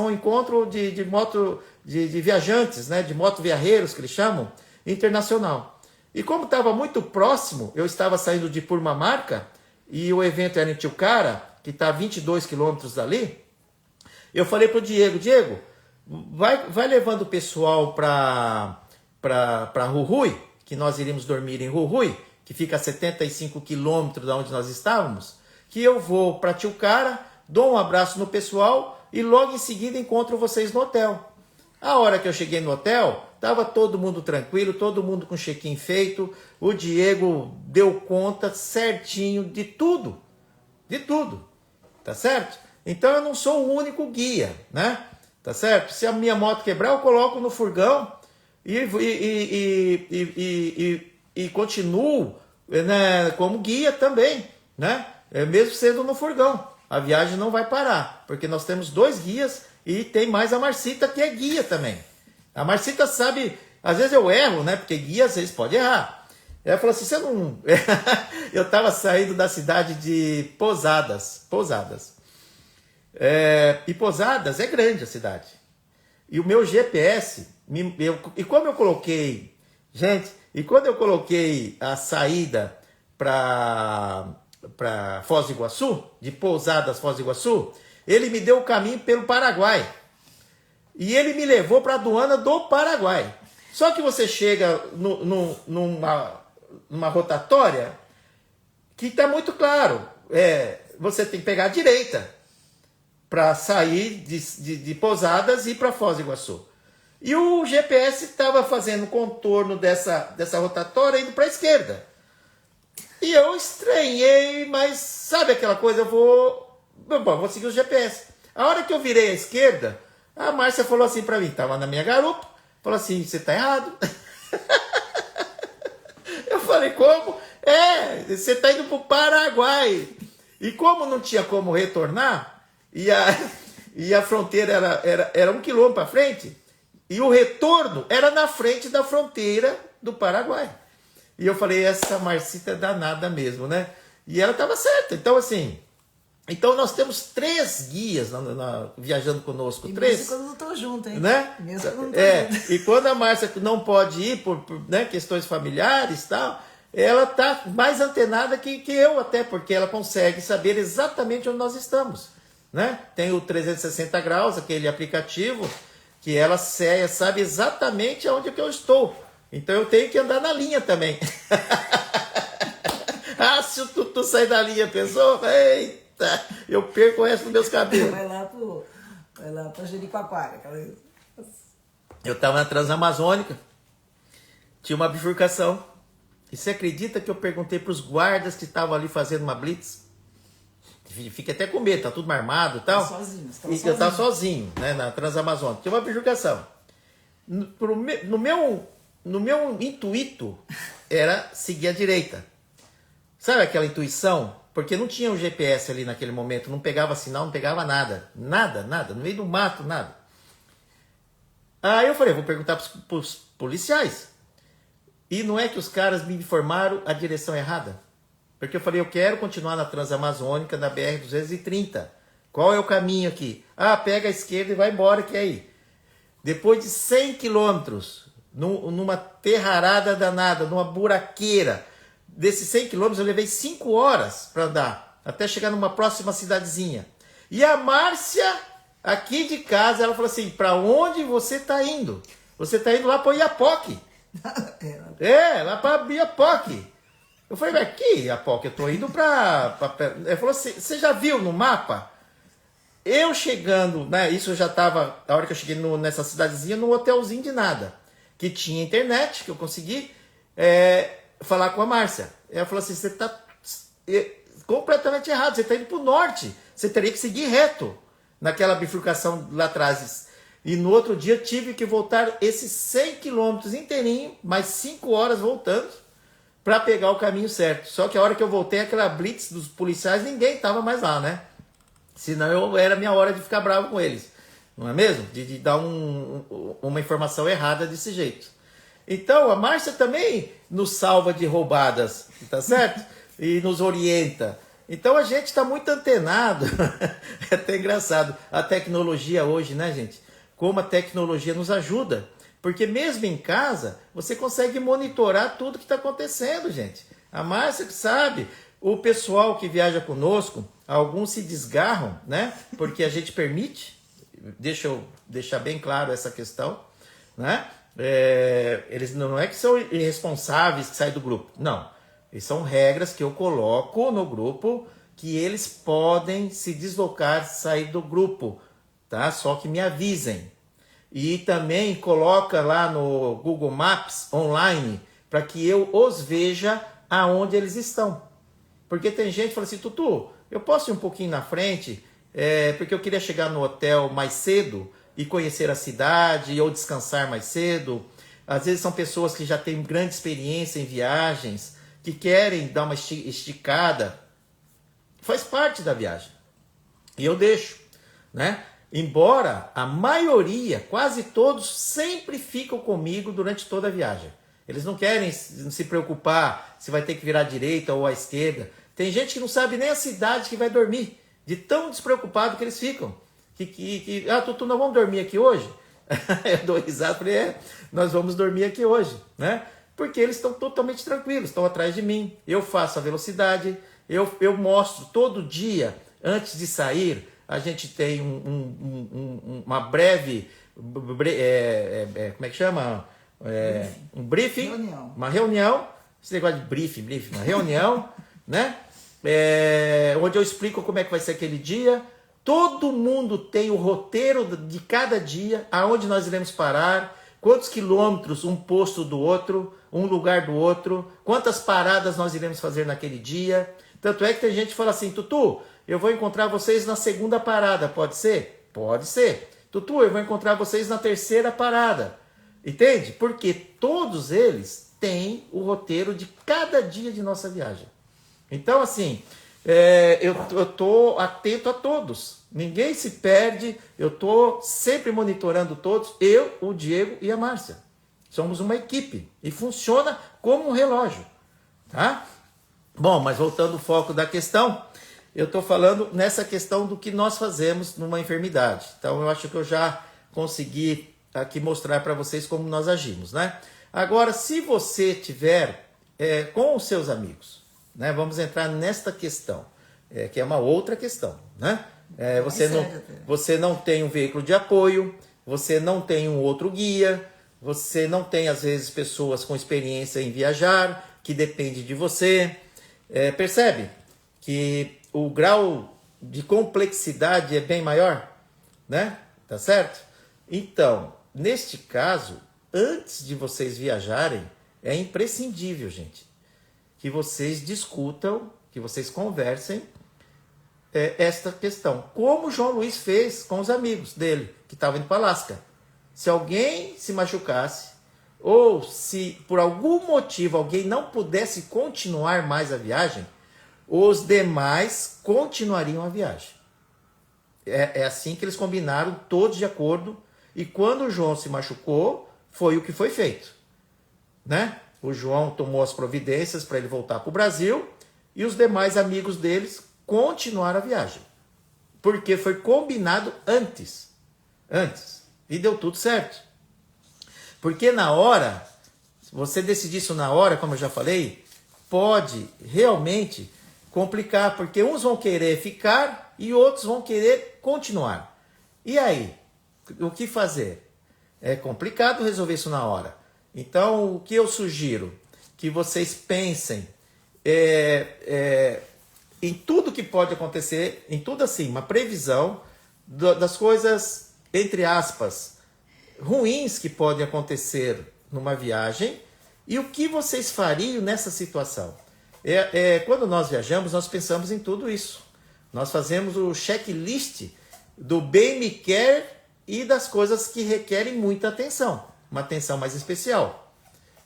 um encontro de moto de viajantes, né? De moto viareiros, que eles chamam, internacional. E como estava muito próximo, eu estava saindo de Purmamarca, e o evento era em Tilcara, que está a 22 quilômetros dali, eu falei para o Diego, vai levando o pessoal para Jujuy, que nós iríamos dormir em Jujuy, que fica a 75 quilômetros da onde nós estávamos, que eu vou para Tilcara, dou um abraço no pessoal e logo em seguida encontro vocês no hotel. A hora que eu cheguei no hotel, estava todo mundo tranquilo, todo mundo com check-in feito, o Diego deu conta certinho de tudo, tá certo? Então eu não sou o único guia, né? Tá certo? Se a minha moto quebrar, eu coloco no furgão e continuo, né, como guia também, né? Mesmo sendo no furgão. A viagem não vai parar, porque nós temos 2 guias e tem mais a Marcita, que é guia também. A Marcita sabe, às vezes eu erro, né? Porque guia às vezes pode errar. Ela falou assim, você não... Eu estava saindo da cidade de Posadas. E Posadas é grande a cidade. E o meu GPS, e como eu coloquei, gente, e quando eu coloquei a saída para Foz do Iguaçu, de Pousadas, Foz do Iguaçu, ele me deu o caminho pelo Paraguai. E ele me levou para a aduana do Paraguai. Só que você chega numa rotatória que está muito claro. Você tem que pegar a direita para sair de Pousadas e ir para Foz do Iguaçu. E o GPS estava fazendo contorno dessa rotatória indo para a esquerda. E eu estranhei, mas sabe aquela coisa, eu vou seguir o GPS. A hora que eu virei à esquerda, a Márcia falou assim para mim, estava na minha garupa, falou assim, você está errado. Eu falei, como? Você está indo para o Paraguai. E como não tinha como retornar, e a fronteira era 1 quilômetro para frente, e o retorno era na frente da fronteira do Paraguai. E eu falei, essa Marcita é danada mesmo, né? E ela estava certa. Então, assim... Então, nós temos 3 guias viajando conosco. E 3. mesmo quando não estão juntos, hein? Né? Mesmo quando não estão juntos. E quando a Márcia não pode ir por né, questões familiares e tal, ela está mais antenada que eu até, porque ela consegue saber exatamente onde nós estamos. Né? Tem o 360 graus, aquele aplicativo, que ela sabe exatamente onde que eu estou. Então eu tenho que andar na linha também. Ah, se o Tutu sair da linha, pensou? Eita, eu perco o resto dos meus cabelos. Vai lá pra Jericoacoara. Eu estava na Transamazônica, tinha uma bifurcação. E você acredita que eu perguntei para os guardas que estavam ali fazendo uma blitz? Fiquei até com medo, tá tudo armado e tal. Sozinho, e eu estava sozinho, né, na Transamazônica. Tinha uma bifurcação. No meu intuito era seguir à direita. Sabe aquela intuição? Porque não tinha o GPS ali naquele momento, não pegava sinal, não pegava nada. Nada, no meio do mato, nada. Aí eu falei, vou perguntar para os policiais. E não é que os caras me informaram a direção errada? Porque eu falei, eu quero continuar na Transamazônica, na BR-230. Qual é o caminho aqui? Ah, pega a esquerda e vai embora, que é aí. Depois de 100 quilômetros, numa terrarada danada, numa buraqueira, desses 100 quilômetros eu levei 5 horas para andar, até chegar numa próxima cidadezinha. E a Márcia, aqui de casa, ela falou assim, para onde você está indo? Você está indo lá para o Iapoque. Lá para Iapoque. Eu falei, mas que Iapoque? Eu estou indo para... Ela falou assim, você já viu no mapa? Eu chegando, né, isso eu já estava, a hora que eu cheguei nessa cidadezinha, num hotelzinho de nada, que tinha internet, que eu consegui falar com a Márcia. Ela falou assim, você está completamente errado, você está indo para o norte, você teria que seguir reto naquela bifurcação lá atrás. E no outro dia tive que voltar esses 100 quilômetros inteirinho, mais 5 horas voltando, para pegar o caminho certo. Só que a hora que eu voltei, aquela blitz dos policiais, ninguém estava mais lá, né? Senão era minha hora de ficar bravo com eles. Não é mesmo? De dar uma informação errada desse jeito. Então, a Márcia também nos salva de roubadas, tá certo? E nos orienta. Então, a gente está muito antenado. É até engraçado. A tecnologia hoje, né, gente? Como a tecnologia nos ajuda. Porque mesmo em casa, você consegue monitorar tudo que está acontecendo, gente. A Márcia que sabe, o pessoal que viaja conosco, alguns se desgarram, né? Porque a gente permite, deixa eu deixar bem claro essa questão, né? Eles não é que são irresponsáveis que saem do grupo, não. Eles são regras que eu coloco no grupo que eles podem se deslocar, sair do grupo, tá? Só que me avisem. E também coloca lá no Google Maps online para que eu os veja aonde eles estão. Porque tem gente que fala assim, Tutu, eu posso ir um pouquinho na frente, porque eu queria chegar no hotel mais cedo e conhecer a cidade ou descansar mais cedo. Às vezes são pessoas que já têm grande experiência em viagens, que querem dar uma esticada. Faz parte da viagem. E eu deixo, né? Embora a maioria, quase todos, sempre ficam comigo durante toda a viagem. Eles não querem se preocupar se vai ter que virar à direita ou à esquerda. Tem gente que não sabe nem a cidade que vai dormir, de tão despreocupado que eles ficam. Tutu, nós vamos dormir aqui hoje? Eu dou risada, falei, nós vamos dormir aqui hoje, né? Porque eles estão totalmente tranquilos, estão atrás de mim. Eu faço a velocidade, eu mostro todo dia, antes de sair, a gente tem uma breve, como é que chama? Um briefing, uma reunião, esse negócio de briefing, uma reunião, né? Onde eu explico como é que vai ser aquele dia. Todo mundo tem o roteiro de cada dia, aonde nós iremos parar, quantos quilômetros um posto do outro, um lugar do outro, quantas paradas nós iremos fazer naquele dia. Tanto é que tem gente que fala assim, Tutu, eu vou encontrar vocês na segunda parada, pode ser? Pode ser. Tutu, eu vou encontrar vocês na terceira parada. Entende? Porque todos eles têm o roteiro de cada dia de nossa viagem. Então, assim, eu estou atento a todos. Ninguém se perde. Eu estou sempre monitorando todos. Eu, o Diego e a Márcia. Somos uma equipe. E funciona como um relógio. Tá? Bom, mas voltando ao foco da questão, eu estou falando nessa questão do que nós fazemos numa enfermidade. Então, eu acho que eu já consegui aqui mostrar para vocês como nós agimos, né? Agora, se você tiver com os seus amigos, né? Vamos entrar nesta questão, que é uma outra questão, né? Você não tem um veículo de apoio, você não tem um outro guia, você não tem, às vezes, pessoas com experiência em viajar, que depende de você. Percebe que o grau de complexidade é bem maior, né? Tá certo? Então, neste caso, antes de vocês viajarem, é imprescindível, gente, que vocês discutam, que vocês conversem esta questão. Como o João Luiz fez com os amigos dele, que estavam indo para Alasca. Se alguém se machucasse, ou se por algum motivo alguém não pudesse continuar mais a viagem, os demais continuariam a viagem. É assim que eles combinaram, todos de acordo. E quando o João se machucou, foi o que foi feito, né? O João tomou as providências para ele voltar para o Brasil e os demais amigos deles continuaram a viagem. Porque foi combinado antes. E deu tudo certo. Porque na hora, se você decidir isso na hora, como eu já falei, pode realmente complicar. Porque uns vão querer ficar e outros vão querer continuar. E aí? O que fazer? É complicado resolver isso na hora. Então, o que eu sugiro? Que vocês pensem em tudo que pode acontecer, em tudo assim, uma previsão das coisas, entre aspas, ruins que podem acontecer numa viagem e o que vocês fariam nessa situação. Quando nós viajamos, nós pensamos em tudo isso. Nós fazemos o checklist do bem me quer e das coisas que requerem muita atenção, uma atenção mais especial,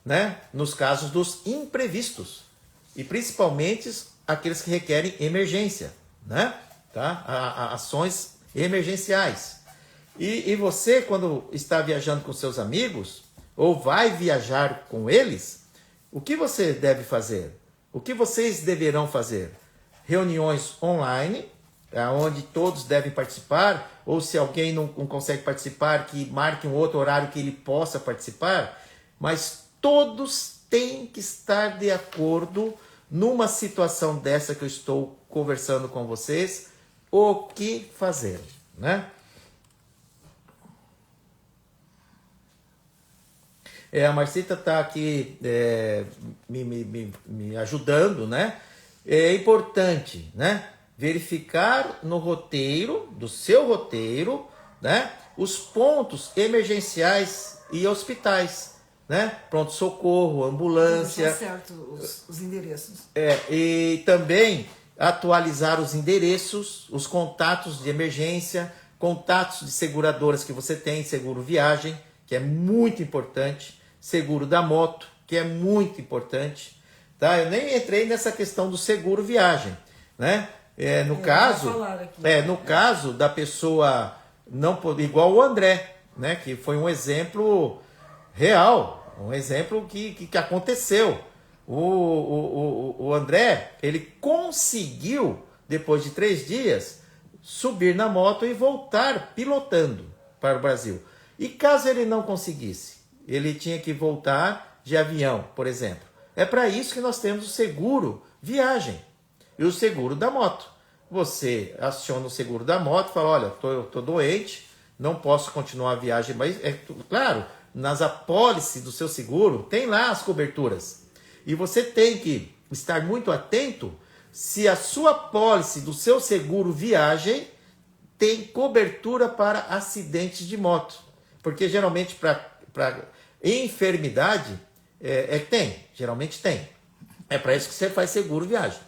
né? Nos casos dos imprevistos e principalmente aqueles que requerem emergência, né? Tá? Ações emergenciais. E você, quando está viajando com seus amigos ou vai viajar com eles, o que você deve fazer? O que vocês deverão fazer? Reuniões online, onde todos devem participar, ou se alguém não consegue participar, que marque um outro horário que ele possa participar, mas todos têm que estar de acordo numa situação dessa que eu estou conversando com vocês, o que fazer, né? A Marcita está aqui me ajudando, né? É importante, né? Verificar no roteiro, do seu roteiro, né? Os pontos emergenciais e hospitais, né? Pronto-socorro, ambulância. Deixar certo os endereços. E também atualizar os endereços, os contatos de emergência, contatos de seguradoras que você tem, seguro viagem, que é muito importante, seguro da moto, que é muito importante, tá? Eu nem entrei nessa questão do seguro viagem, né? No caso da pessoa não poder, igual o André, né? Que foi um exemplo real, um exemplo que aconteceu. O André, ele conseguiu, depois de 3 dias, subir na moto e voltar pilotando para o Brasil. E caso ele não conseguisse, ele tinha que voltar de avião, por exemplo. É para isso que nós temos o seguro viagem e o seguro da moto. Você aciona o seguro da moto e fala, olha, eu tô doente, não posso continuar a viagem, mas claro, nas apólices do seu seguro tem lá as coberturas. E você tem que estar muito atento se a sua apólice do seu seguro viagem tem cobertura para acidentes de moto. Porque geralmente para enfermidade geralmente tem. É para isso que você faz seguro viagem,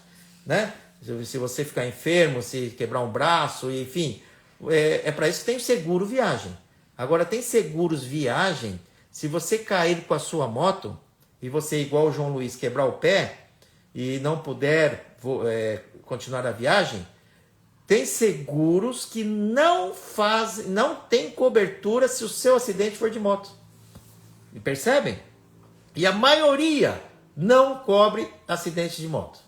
né? Se você ficar enfermo, se quebrar um braço, enfim, é para isso que tem o seguro viagem. Agora tem seguros viagem, se você cair com a sua moto e você, igual o João Luiz, quebrar o pé e não puder continuar a viagem, tem seguros que não tem cobertura se o seu acidente for de moto. E percebem? E a maioria não cobre acidente de moto.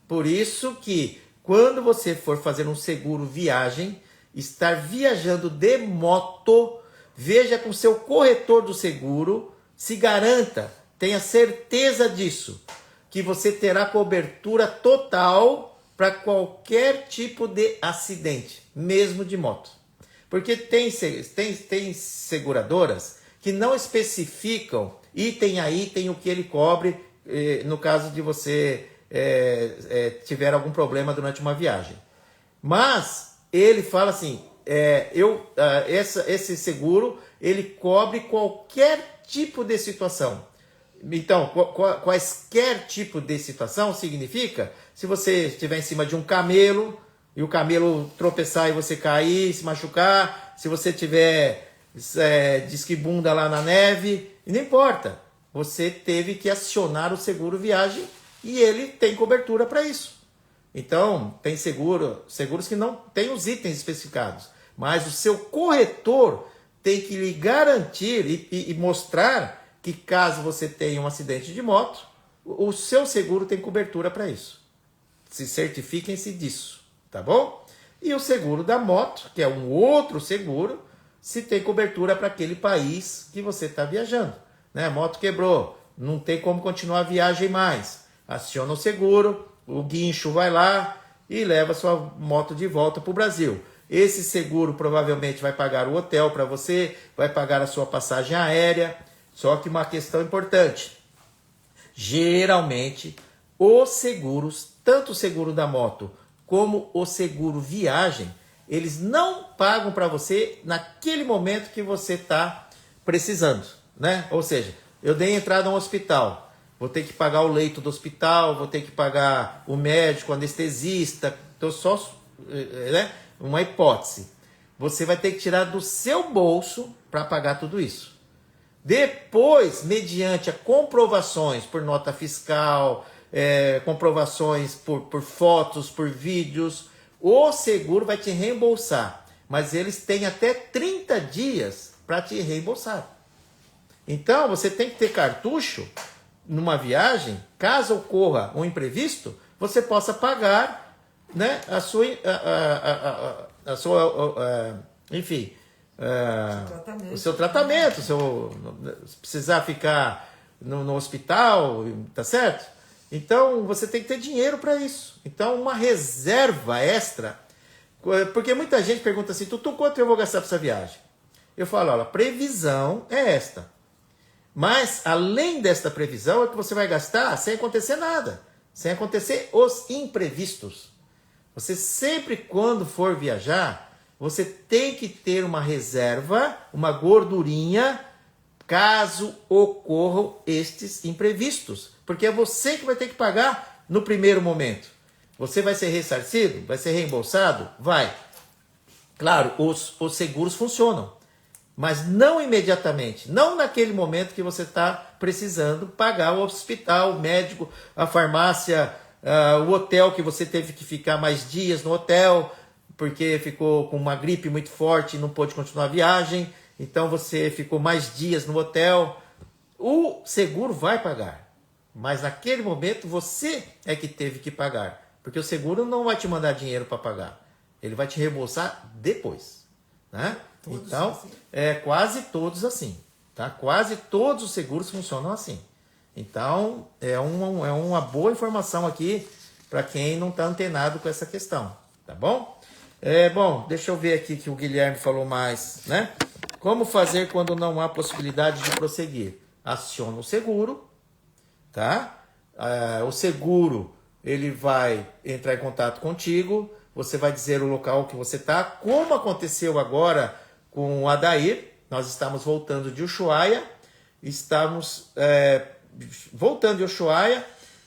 Por isso que quando você for fazer um seguro viagem, estar viajando de moto, veja com seu corretor do seguro, se garanta, tenha certeza disso, que você terá cobertura total para qualquer tipo de acidente, mesmo de moto. Porque tem seguradoras que não especificam item a item o que ele cobre no caso de você tiver algum problema durante uma viagem. Mas ele fala assim, esse seguro ele cobre qualquer tipo de situação. Então, quaisquer tipo de situação significa, se você estiver em cima de um camelo e o camelo tropeçar e você cair, se machucar, se você tiver de esquibunda lá na neve, não importa. Você teve que acionar o seguro viagem e ele tem cobertura para isso. Então, tem seguros que não têm os itens especificados, mas o seu corretor tem que lhe garantir e mostrar que caso você tenha um acidente de moto, o seu seguro tem cobertura para isso. Se certifiquem-se disso, tá bom? E o seguro da moto, que é um outro seguro, se tem cobertura para aquele país que você está viajando. Né? A moto quebrou, não tem como continuar a viagem mais. Aciona o seguro, o guincho vai lá e leva sua moto de volta para o Brasil. Esse seguro provavelmente vai pagar o hotel para você, vai pagar a sua passagem aérea. Só que uma questão importante, geralmente os seguros, tanto o seguro da moto como o seguro viagem, eles não pagam para você naquele momento que você está precisando, né? Ou seja, eu dei entrada a um hospital, vou ter que pagar o leito do hospital, vou ter que pagar o médico, o anestesista, então só uma hipótese. Você vai ter que tirar do seu bolso para pagar tudo isso. Depois, mediante a comprovações por nota fiscal, comprovações por fotos, por vídeos, o seguro vai te reembolsar. Mas eles têm até 30 dias para te reembolsar. Então, você tem que ter cartucho numa viagem, caso ocorra um imprevisto, você possa pagar, né, enfim, o seu tratamento, se precisar ficar no hospital, tá certo? Então, você tem que ter dinheiro para isso. Então, uma reserva extra, porque muita gente pergunta assim, Tutu, quanto eu vou gastar para essa viagem? Eu falo, olha, a previsão é esta. Mas, além desta previsão, é que você vai gastar sem acontecer nada, sem acontecer os imprevistos. Você sempre, quando for viajar, você tem que ter uma reserva, uma gordurinha, caso ocorram estes imprevistos. Porque é você que vai ter que pagar no primeiro momento. Você vai ser ressarcido? Vai ser reembolsado? Vai. Claro, os seguros funcionam. Mas não imediatamente. Não naquele momento que você está precisando pagar o hospital, o médico, a farmácia, o hotel que você teve que ficar mais dias no hotel, porque ficou com uma gripe muito forte e não pôde continuar a viagem, então você ficou mais dias no hotel. O seguro vai pagar, mas naquele momento você é que teve que pagar, porque o seguro não vai te mandar dinheiro para pagar, ele vai te reembolsar depois, né? Todos então, assim? Quase todos assim, tá? Quase todos os seguros funcionam assim. Então, é uma boa informação aqui para quem não está antenado com essa questão, tá bom? Bom, deixa eu ver aqui que o Guilherme falou mais, né? Como fazer quando não há possibilidade de prosseguir? Aciona o seguro, tá? O seguro, ele vai entrar em contato contigo, você vai dizer o local que você está, como aconteceu agora com o Adair. Nós estamos voltando de Ushuaia, voltando de Ushuaia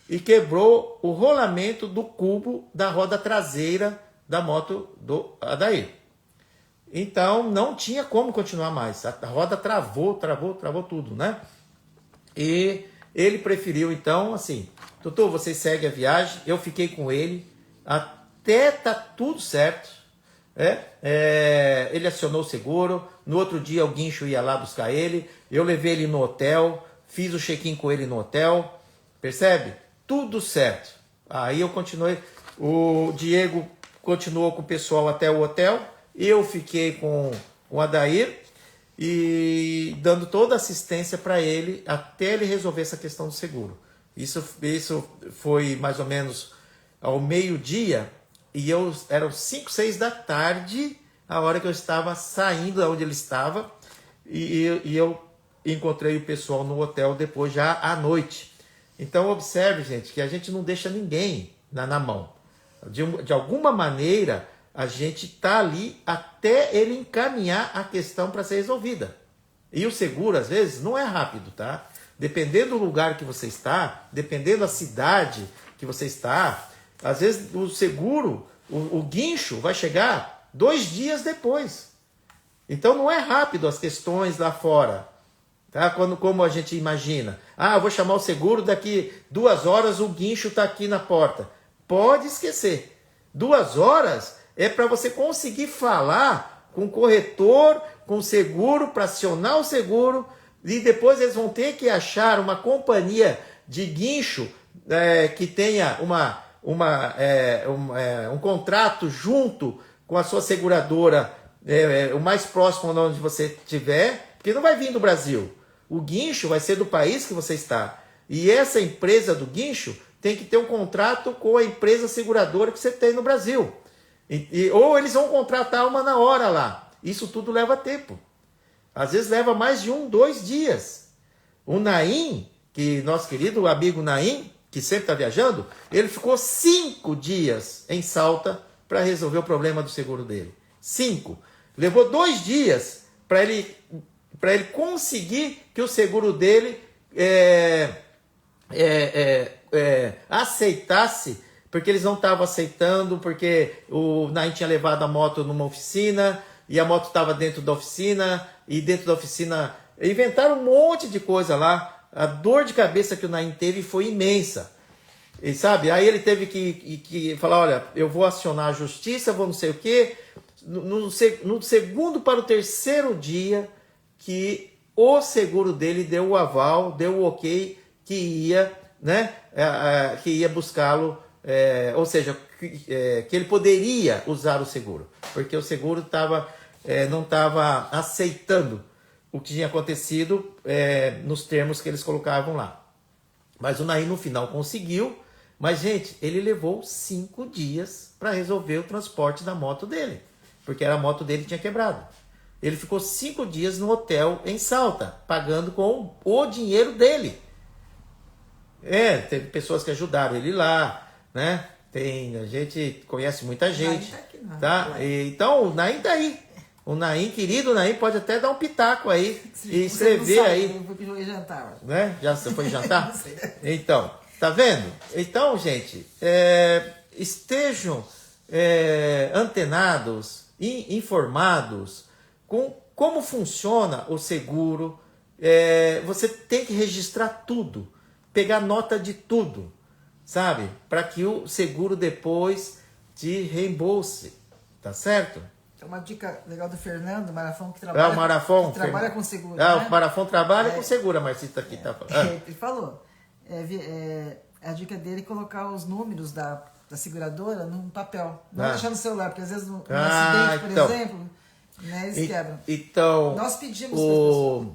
e quebrou o rolamento do cubo da roda traseira da moto do Adair. Então, não tinha como continuar mais. A roda travou tudo, né? E ele preferiu, então, assim, Tutu, você segue a viagem, eu fiquei com ele, até tá tudo certo. Ele acionou o seguro, no outro dia o guincho ia lá buscar ele, eu levei ele no hotel, fiz o check-in com ele no hotel, percebe? Tudo certo. Aí eu continuei, o Diego continuou com o pessoal até o hotel, eu fiquei com o Adair e dando toda a assistência para ele até ele resolver essa questão do seguro. Isso foi mais ou menos ao meio-dia e eram 5, 6 da tarde, a hora que eu estava saindo de onde ele estava, e eu encontrei o pessoal no hotel depois já à noite. Então observe, gente, que a gente não deixa ninguém na mão. De alguma maneira, a gente está ali até ele encaminhar a questão para ser resolvida. E o seguro, às vezes, não é rápido, tá? Dependendo do lugar que você está, dependendo da cidade que você está, às vezes o seguro, o guincho vai chegar 2 dias depois. Então não é rápido as questões lá fora, tá? Como a gente imagina. Eu vou chamar o seguro, daqui 2 horas o guincho está aqui na porta. Pode esquecer. 2 horas é para você conseguir falar com o corretor, com o seguro, para acionar o seguro, e depois eles vão ter que achar uma companhia de guincho que tenha um contrato junto com a sua seguradora, o mais próximo de onde você estiver, porque não vai vir do Brasil. O guincho vai ser do país que você está. E essa empresa do guincho tem que ter um contrato com a empresa seguradora que você tem no Brasil. Ou eles vão contratar uma na hora lá. Isso tudo leva tempo. Às vezes leva mais de 2 dias. O Naim, que nosso querido amigo Naim, que sempre está viajando, ele ficou 5 dias em Salta para resolver o problema do seguro dele. 5. Levou 2 dias para ele conseguir que o seguro dele aceitasse, porque eles não estavam aceitando, porque o Naim tinha levado a moto numa oficina, e a moto estava dentro da oficina, e dentro da oficina inventaram um monte de coisa lá. A dor de cabeça que o Naim teve foi imensa. E sabe, aí ele teve que falar, olha, eu vou acionar a justiça, vou não sei o quê. No segundo para o 3º dia que o seguro dele deu o aval, deu o ok, que ia buscá-lo, ou seja, que ele poderia usar o seguro, porque o seguro não estava aceitando o que tinha acontecido nos termos que eles colocavam lá. Mas o Naim no final conseguiu, mas gente, ele levou 5 dias para resolver o transporte da moto dele, porque a moto dele tinha quebrado. Ele ficou 5 dias no hotel em Salta, pagando com o dinheiro dele. Teve pessoas que ajudaram ele lá, né? A gente conhece muita gente, tá? Então o Naim tá aí. O Naim, querido Naim, pode até dar um pitaco aí e escrever aí. Eu fui jantar. Né? Já você foi jantar? Então, tá vendo? Então, gente, estejam antenados e informados com como funciona o seguro. Você tem que registrar tudo, pegar nota de tudo, sabe? Para que o seguro depois te reembolse, tá certo? É uma dica legal do Fernando Marafon, que trabalha, trabalha com seguro. Né? O Marafon trabalha com seguro, a Marcita aqui tá falando. Ele falou, a dica dele é colocar os números da seguradora num papel, não deixar no celular, porque às vezes no acidente, por exemplo, né, eles quebram. Então, nós pedimos o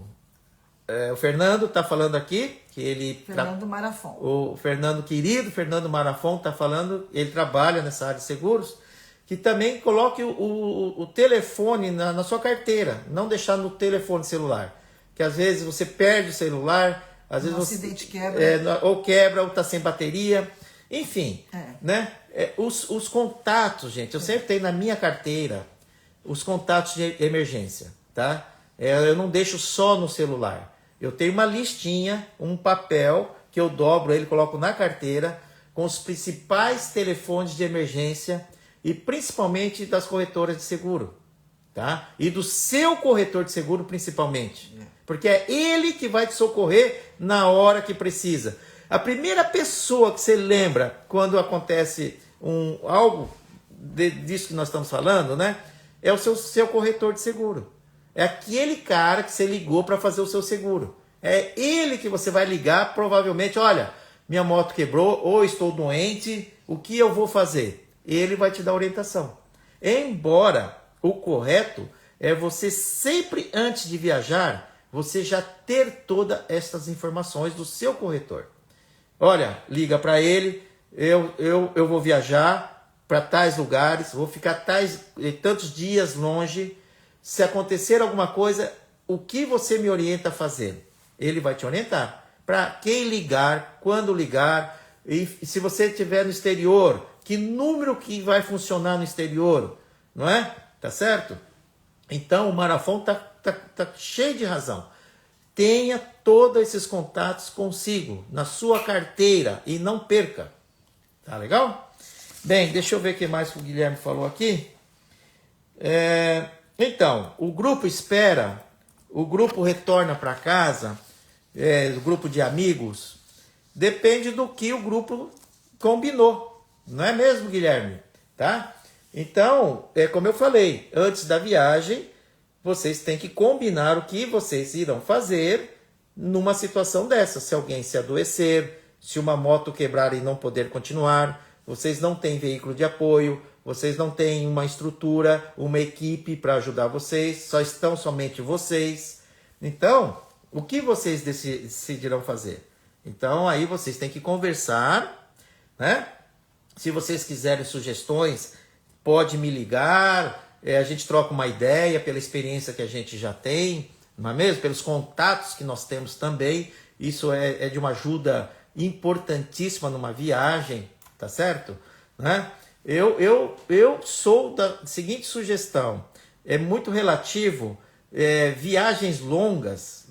Fernando está falando aqui que ele... Fernando Marafon. O Fernando, querido Fernando Marafon, está falando, ele trabalha nessa área de seguros, que também coloque o telefone na sua carteira, não deixar no telefone celular, que às vezes você perde o celular, às vezes acidente quebra. Ou quebra, ou está sem bateria, enfim, né? Os contatos, gente, eu sempre tenho na minha carteira os contatos de emergência, tá? Eu não deixo só no celular. Eu tenho uma listinha, um papel que eu dobro ele, coloco na carteira com os principais telefones de emergência e principalmente das corretoras de seguro, tá? E do seu corretor de seguro principalmente, porque é ele que vai te socorrer na hora que precisa. A primeira pessoa que você lembra quando acontece algo disso que nós estamos falando, né? É o seu corretor de seguro. É aquele cara que você ligou para fazer o seu seguro. É ele que você vai ligar, provavelmente, olha, minha moto quebrou, ou estou doente, o que eu vou fazer? Ele vai te dar orientação. Embora o correto é você sempre, antes de viajar, você já ter todas essas informações do seu corretor. Olha, liga para ele, eu vou viajar para tais lugares, vou ficar tantos dias longe. Se acontecer alguma coisa, o que você me orienta a fazer? Ele vai te orientar. Para quem ligar, quando ligar, e se você estiver no exterior, que número que vai funcionar no exterior, não é? Tá certo? Então o Marafon tá cheio de razão. Tenha todos esses contatos consigo, na sua carteira, e não perca. Tá legal? Bem, deixa eu ver o que mais que o Guilherme falou aqui. Então, o grupo espera, o grupo retorna para casa, o grupo de amigos, depende do que o grupo combinou. Não é mesmo, Guilherme? Tá? Então, como eu falei, antes da viagem, vocês têm que combinar o que vocês irão fazer numa situação dessa. Se alguém se adoecer, se uma moto quebrar e não poder continuar, vocês não têm veículo de apoio, vocês não têm uma estrutura, uma equipe para ajudar vocês, só estão somente vocês. Então, o que vocês decidirão fazer? Então, aí vocês têm que conversar, né? Se vocês quiserem sugestões, pode me ligar, a gente troca uma ideia pela experiência que a gente já tem, não é mesmo? Pelos contatos que nós temos também. Isso é de uma ajuda importantíssima numa viagem, tá certo? Né? Eu sou da seguinte sugestão, é muito relativo, viagens longas,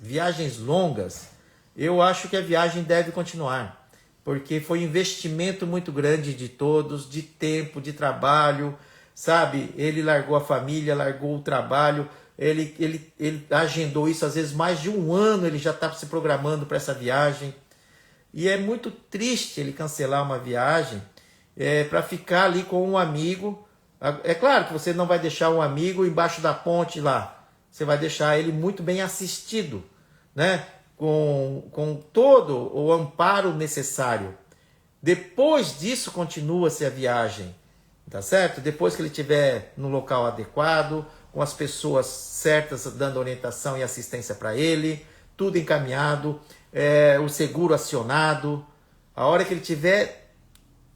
eu acho que a viagem deve continuar, porque foi um investimento muito grande de todos, de tempo, de trabalho, sabe? Ele largou a família, largou o trabalho, ele agendou isso, às vezes mais de um ano ele já está se programando para essa viagem. E é muito triste ele cancelar uma viagem para ficar ali com um amigo. É claro que você não vai deixar um amigo embaixo da ponte lá. Você vai deixar ele muito bem assistido, né? Com todo o amparo necessário. Depois disso, continua-se a viagem. Tá certo? Depois que ele estiver no local adequado, com as pessoas certas dando orientação e assistência para ele, tudo encaminhado, o seguro acionado, a hora que ele tiver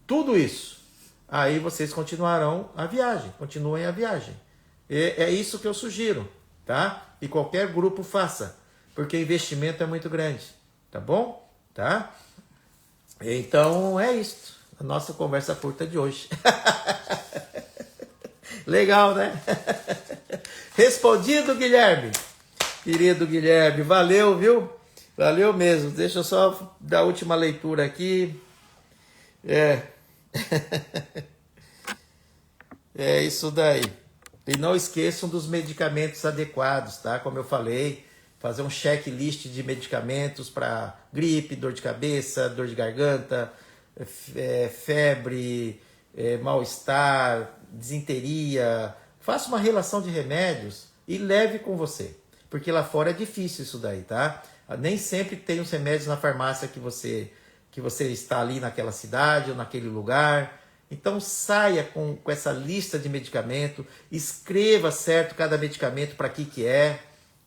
tudo isso, aí vocês continuem a viagem. É isso que eu sugiro, tá? E qualquer grupo faça, porque o investimento é muito grande, tá bom? Tá? Então é isso. A nossa conversa curta de hoje. Legal, né? Respondido, Guilherme. Querido Guilherme, valeu, viu? Valeu mesmo. Deixa eu só dar a última leitura aqui. É isso daí. E não esqueçam dos medicamentos adequados, tá? Como eu falei, fazer um checklist de medicamentos para gripe, dor de cabeça, dor de garganta, febre, mal-estar, disenteria. Faça uma relação de remédios e leve com você, porque lá fora é difícil isso daí, tá? Nem sempre tem os remédios na farmácia que você está ali naquela cidade ou naquele lugar. Então saia com essa lista de medicamento, escreva certo cada medicamento para que é,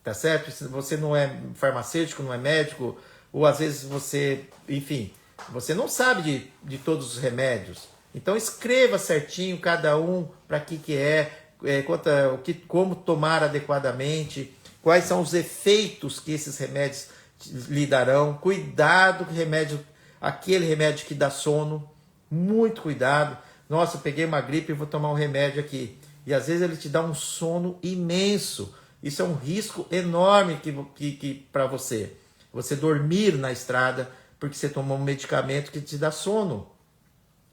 tá certo? Se você não é farmacêutico, não é médico, ou às vezes você, enfim, você não sabe de todos os remédios. Então escreva certinho cada um para que é, como tomar adequadamente, quais são os efeitos que esses remédios lhe darão. Cuidado com aquele remédio que dá sono, muito cuidado. Nossa, eu peguei uma gripe e vou tomar um remédio aqui. E às vezes ele te dá um sono imenso. Isso é um risco enorme para você. Você dormir na estrada porque você tomou um medicamento que te dá sono.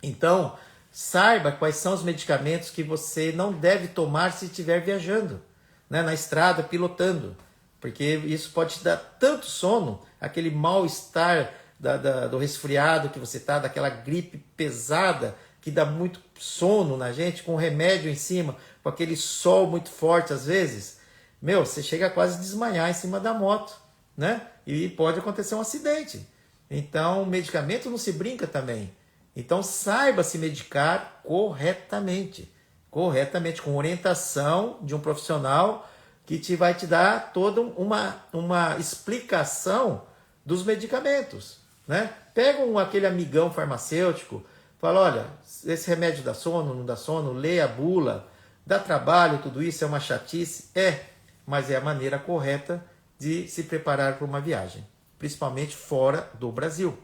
Então, saiba quais são os medicamentos que você não deve tomar se estiver viajando, né, na estrada, pilotando. Porque isso pode te dar tanto sono, aquele mal-estar do resfriado que você está, daquela gripe pesada que dá muito sono na gente, com remédio em cima, com aquele sol muito forte às vezes. Você chega a quase desmaiar em cima da moto, né? E pode acontecer um acidente. Então, medicamento não se brinca também. Então, saiba se medicar corretamente, com orientação de um profissional que vai te dar toda uma explicação dos medicamentos, né? Pega aquele amigão farmacêutico, fala, olha, esse remédio dá sono, não dá sono, lê a bula, dá trabalho, tudo isso é uma chatice? Mas é a maneira correta de se preparar para uma viagem, principalmente fora do Brasil.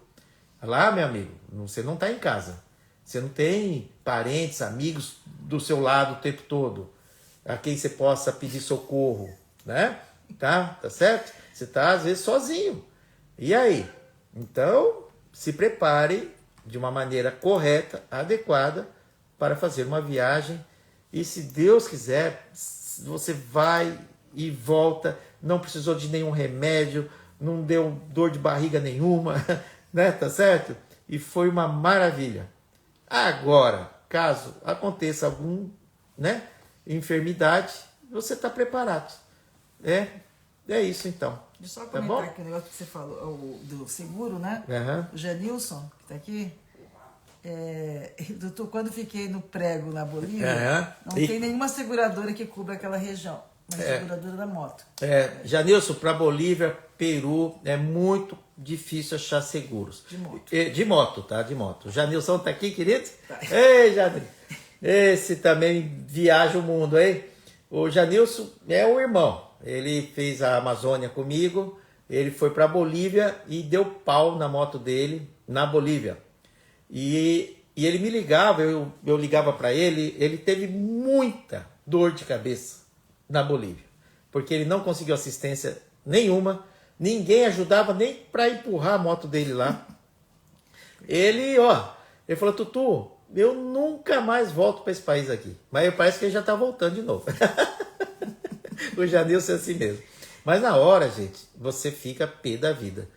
Lá, meu amigo, você não está em casa. Você não tem parentes, amigos do seu lado o tempo todo, a quem você possa pedir socorro, né? Tá certo? Você está, às vezes, sozinho. E aí? Então, se prepare de uma maneira correta, adequada, para fazer uma viagem. E se Deus quiser, você vai e volta, não precisou de nenhum remédio, não deu dor de barriga nenhuma, né? Tá certo? E foi uma maravilha. Agora, caso aconteça algum, né, enfermidade, você está preparado. É isso então. Deixa eu só comentar aqui o negócio que você falou, do seguro, né? O Janilson, que está aqui, quando fiquei no prego na Bolívia, não tem nenhuma seguradora que cubra aquela região. Uma seguradora da moto. Janilson, para Bolívia, Peru, é muito difícil achar seguros. De moto. De moto, tá? De moto. O Janilson tá aqui, querido? Tá. Ei, Janilson. Esse também viaja o mundo, hein? O Janilson é um irmão. Ele fez a Amazônia comigo. Ele foi para Bolívia e deu pau na moto dele na Bolívia. E ele me ligava, eu ligava para ele. Ele teve muita dor de cabeça na Bolívia, porque ele não conseguiu assistência nenhuma, ninguém ajudava nem para empurrar a moto dele lá. Ele falou, Tutu, eu nunca mais volto para esse país aqui. Mas parece que ele já está voltando de novo. O Janilson é assim mesmo. Mas na hora, gente, você fica pé da vida.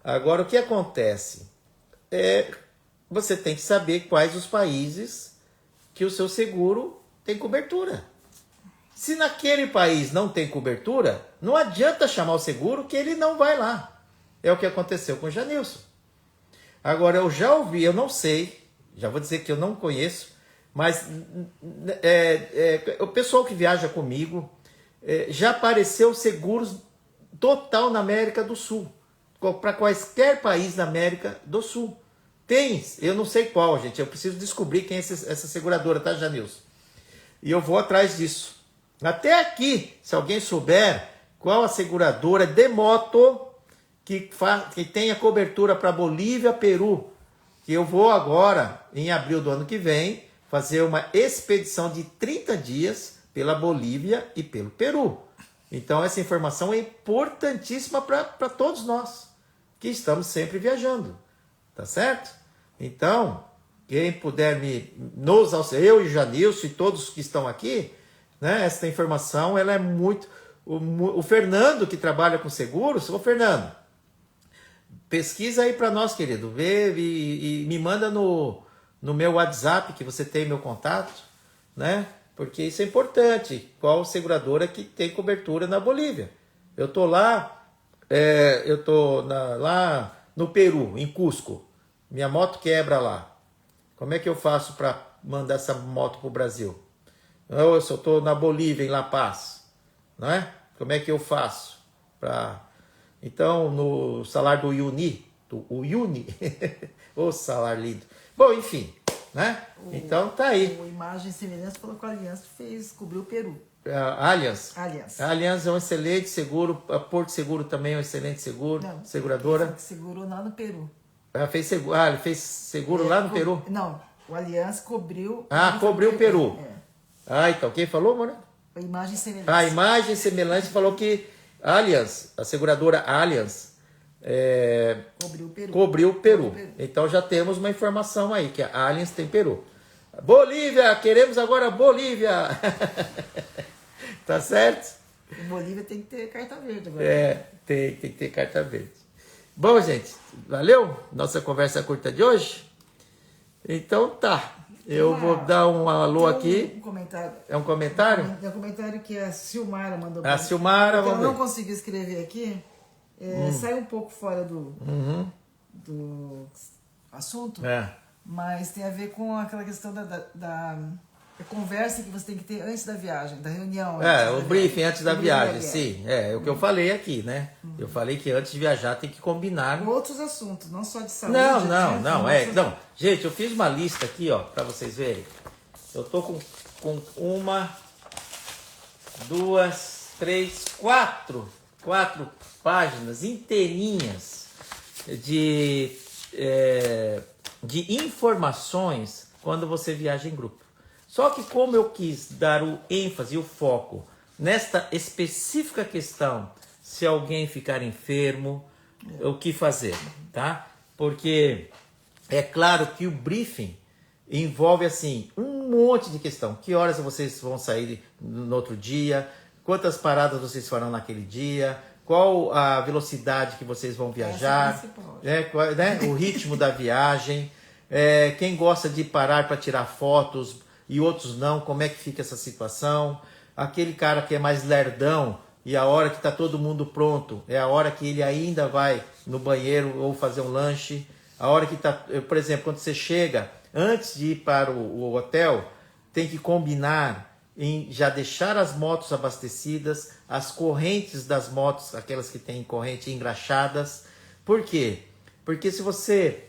Agora, o que acontece? Você tem que saber quais os países que o seu seguro tem cobertura. Se naquele país não tem cobertura, não adianta chamar o seguro que ele não vai lá. É o que aconteceu com o Janilson. Agora, eu já ouvi, eu não sei, já vou dizer que eu não conheço, mas o pessoal que viaja comigo já apareceu seguros total na América do Sul, para quaisquer país da América do Sul. Tem, eu não sei qual, gente, eu preciso descobrir quem é essa seguradora, tá, Janilson? E eu vou atrás disso. Até aqui, se alguém souber qual a seguradora de moto que tenha cobertura para Bolívia, Peru, que eu vou agora, em abril do ano que vem, fazer uma expedição de 30 dias pela Bolívia e pelo Peru. Então essa informação é importantíssima para todos nós, que estamos sempre viajando, tá certo? Então, quem puder nos auxiliar, eu e Janilson e todos que estão aqui, né, essa informação ela é muito... O Fernando, que trabalha com seguros, ô Fernando, pesquisa aí para nós, querido, vê e me manda no meu WhatsApp, que você tem meu contato, né? Porque isso é importante, qual seguradora que tem cobertura na Bolívia. Eu tô lá, lá no Peru, em Cusco, minha moto quebra lá. Como é que eu faço para mandar essa moto para o Brasil? Ou se eu estou na Bolívia, em La Paz, não é? Como é que eu faço? Então, no salário do Uni, o salário lindo. Bom, enfim, né? Então tá aí. O Imagem e Semelhança falou que a Aliança cobriu o Peru. Allianz. Aliança. A Allianz é um excelente seguro, a Porto Seguro também é um excelente seguro, não, seguradora. Ele segurou lá no Peru. Ele fez seguro lá no Peru? Não, o Aliança cobriu... cobriu o Peru. Então, quem falou, mano? A Imagem e Semelhança. A Imagem e Semelhança falou que Allianz, a seguradora Allianz, cobriu o Peru. Então já temos uma informação aí, que a Allianz tem Peru. Bolívia, queremos agora Bolívia. Tá certo? Em Bolívia tem que ter carta verde agora. Tem que ter carta verde. Bom, gente, valeu? Nossa conversa curta de hoje. Então tá. Eu vou dar um alô aqui. Um comentário. É um comentário? É um comentário que a Silmara mandou. A Silmara, vamos ver. Eu não consegui escrever aqui. Sai um pouco fora do assunto. Mas tem a ver com aquela questão da conversa que você tem que ter antes da viagem, da reunião. O briefing antes da viagem, sim. É o que eu falei aqui, né? Eu falei que antes de viajar tem que combinar. Com outros assuntos, não só de saúde. Não. Gente, eu fiz uma lista aqui, ó, pra vocês verem. Eu tô com 1, 2, 3, 4 4 páginas inteirinhas de informações quando você viaja em grupo. Só que como eu quis dar o ênfase e o foco nesta específica questão, se alguém ficar enfermo, o que fazer, tá? Porque é claro que o briefing envolve assim um monte de questão. Que horas vocês vão sair no outro dia? Quantas paradas vocês farão naquele dia? Qual a velocidade que vocês vão viajar? O ritmo da viagem? Quem gosta de parar para tirar fotos e outros não, como é que fica essa situação? Aquele cara que é mais lerdão e a hora que está todo mundo pronto é a hora que ele ainda vai no banheiro ou fazer um lanche. A hora que está, por exemplo, quando você chega, antes de ir para o hotel, tem que combinar em já deixar as motos abastecidas, as correntes das motos, aquelas que têm corrente engraxadas. Por quê? Porque se você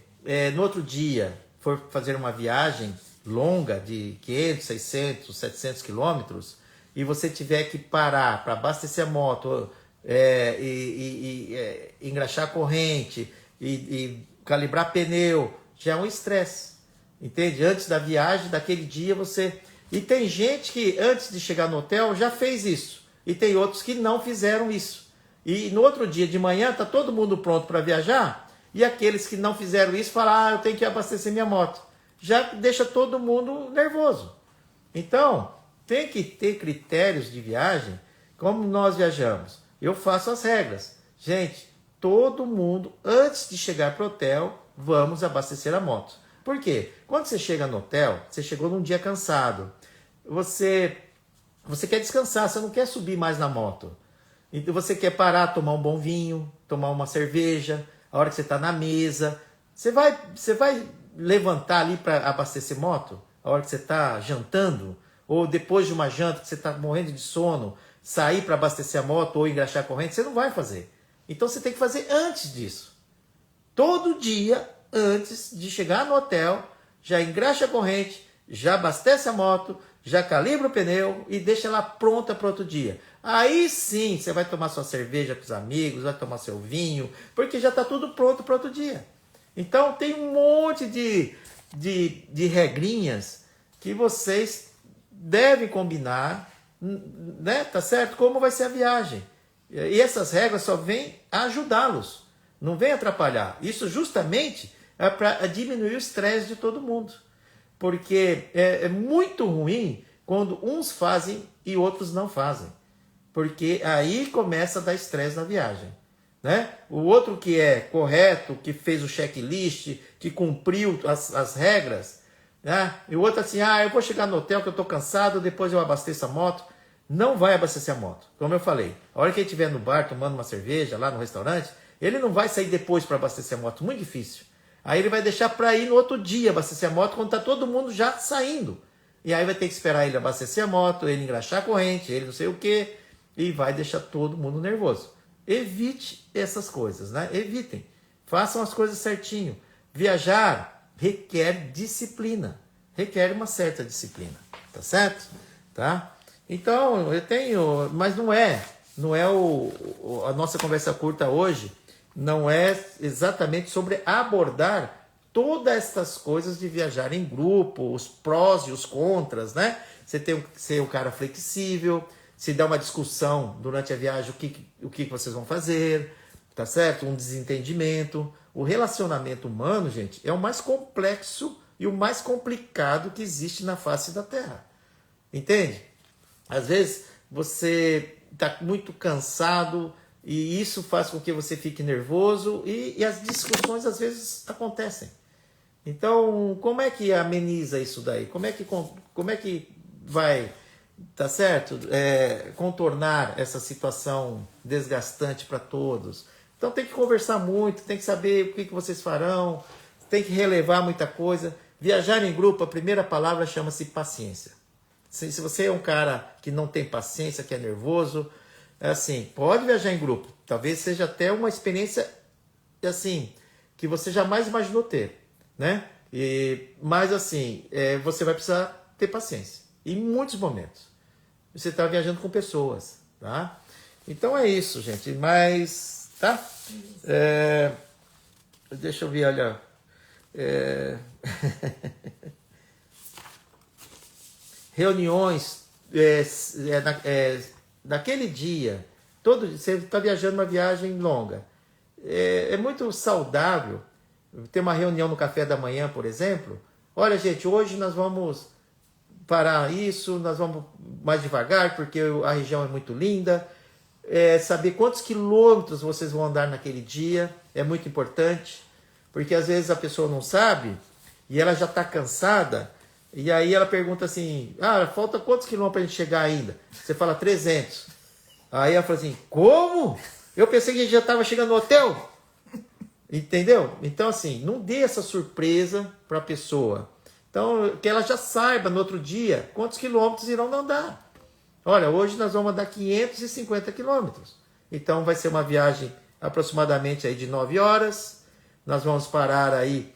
no outro dia for fazer uma viagem longa de 500, 600, 700 quilômetros e você tiver que parar para abastecer a moto, engraxar a corrente e calibrar pneu, já é um estresse. Entende? Antes da viagem, daquele dia você... E tem gente que antes de chegar no hotel já fez isso. E tem outros que não fizeram isso. E no outro dia de manhã está todo mundo pronto para viajar. E aqueles que não fizeram isso falam, eu tenho que abastecer minha moto. Já deixa todo mundo nervoso. Então, tem que ter critérios de viagem. Como nós viajamos? Eu faço as regras. Gente, todo mundo, antes de chegar para o hotel, vamos abastecer a moto. Por quê? Quando você chega no hotel, você chegou num dia cansado. Você quer descansar, você não quer subir mais na moto. Então você quer parar, tomar um bom vinho, tomar uma cerveja, a hora que você está na mesa. Você vai levantar ali para abastecer moto? A hora que você está jantando? Ou depois de uma janta que você está morrendo de sono, sair para abastecer a moto ou engraxar a corrente? Você não vai fazer. Então você tem que fazer antes disso. Todo dia, antes de chegar no hotel, já engraxa a corrente, já abastece a moto, já calibra o pneu e deixa ela pronta para outro dia. Aí sim, você vai tomar sua cerveja com os amigos, vai tomar seu vinho, porque já está tudo pronto para outro dia. Então tem um monte de regrinhas que vocês devem combinar, né? Tá certo? Como vai ser a viagem. E essas regras só vêm ajudá-los, não vem atrapalhar. Isso justamente é para diminuir o estresse de todo mundo. Porque é muito ruim quando uns fazem e outros não fazem. Porque aí começa a dar estresse na viagem. Né? O outro que é correto, que fez o checklist, que cumpriu as regras, né? E o outro assim, eu vou chegar no hotel que eu estou cansado, depois eu abasteço a moto. Não vai abastecer a moto. Como eu falei, a hora que ele estiver no bar tomando uma cerveja lá no restaurante, ele não vai sair depois para abastecer a moto, muito difícil. Aí ele vai deixar para ir no outro dia abastecer a moto quando está todo mundo já saindo. E aí vai ter que esperar ele abastecer a moto, ele engraxar a corrente, ele não sei o que, e vai deixar todo mundo nervoso. Evite essas coisas, né? Evitem. Façam as coisas certinho. Viajar requer disciplina. Requer uma certa disciplina. Tá certo? Tá? Então, eu tenho... Mas não é a nossa conversa curta hoje não é exatamente sobre abordar todas estas coisas de viajar em grupo, os prós e os contras, né? Você tem que ser um cara flexível, se dá uma discussão durante a viagem, o que vocês vão fazer, tá certo? Um desentendimento. O relacionamento humano, gente, é o mais complexo e o mais complicado que existe na face da Terra. Entende? Às vezes você está muito cansado e isso faz com que você fique nervoso e as discussões às vezes acontecem. Então, como é que ameniza isso daí? Como é que vai, tá certo? Contornar essa situação desgastante para todos. Então tem que conversar muito, tem que saber o que vocês farão, tem que relevar muita coisa. Viajar em grupo, a primeira palavra chama-se paciência. Se você é um cara que não tem paciência, que é nervoso, assim, pode viajar em grupo. Talvez seja até uma experiência assim, que você jamais imaginou ter, né? Mas assim, você vai precisar ter paciência. Em muitos momentos. Você está viajando com pessoas, tá? Então é isso, gente. Mas, tá? Deixa eu ver, olha. Reuniões naquele dia, você está viajando uma viagem longa. É muito saudável ter uma reunião no café da manhã, por exemplo. Olha, gente, hoje nós vamos parar isso, nós vamos mais devagar, porque a região é muito linda. Saber quantos quilômetros vocês vão andar naquele dia é muito importante, porque às vezes a pessoa não sabe e ela já está cansada, e aí ela pergunta assim, falta quantos quilômetros para a gente chegar ainda? Você fala 300. Aí ela fala assim, como? Eu pensei que a gente já estava chegando no hotel. Entendeu? Então assim, não dê essa surpresa para a pessoa. Então, que ela já saiba no outro dia quantos quilômetros irão andar. Olha, hoje nós vamos andar 550 quilômetros. Então vai ser uma viagem aproximadamente aí de 9 horas. Nós vamos parar aí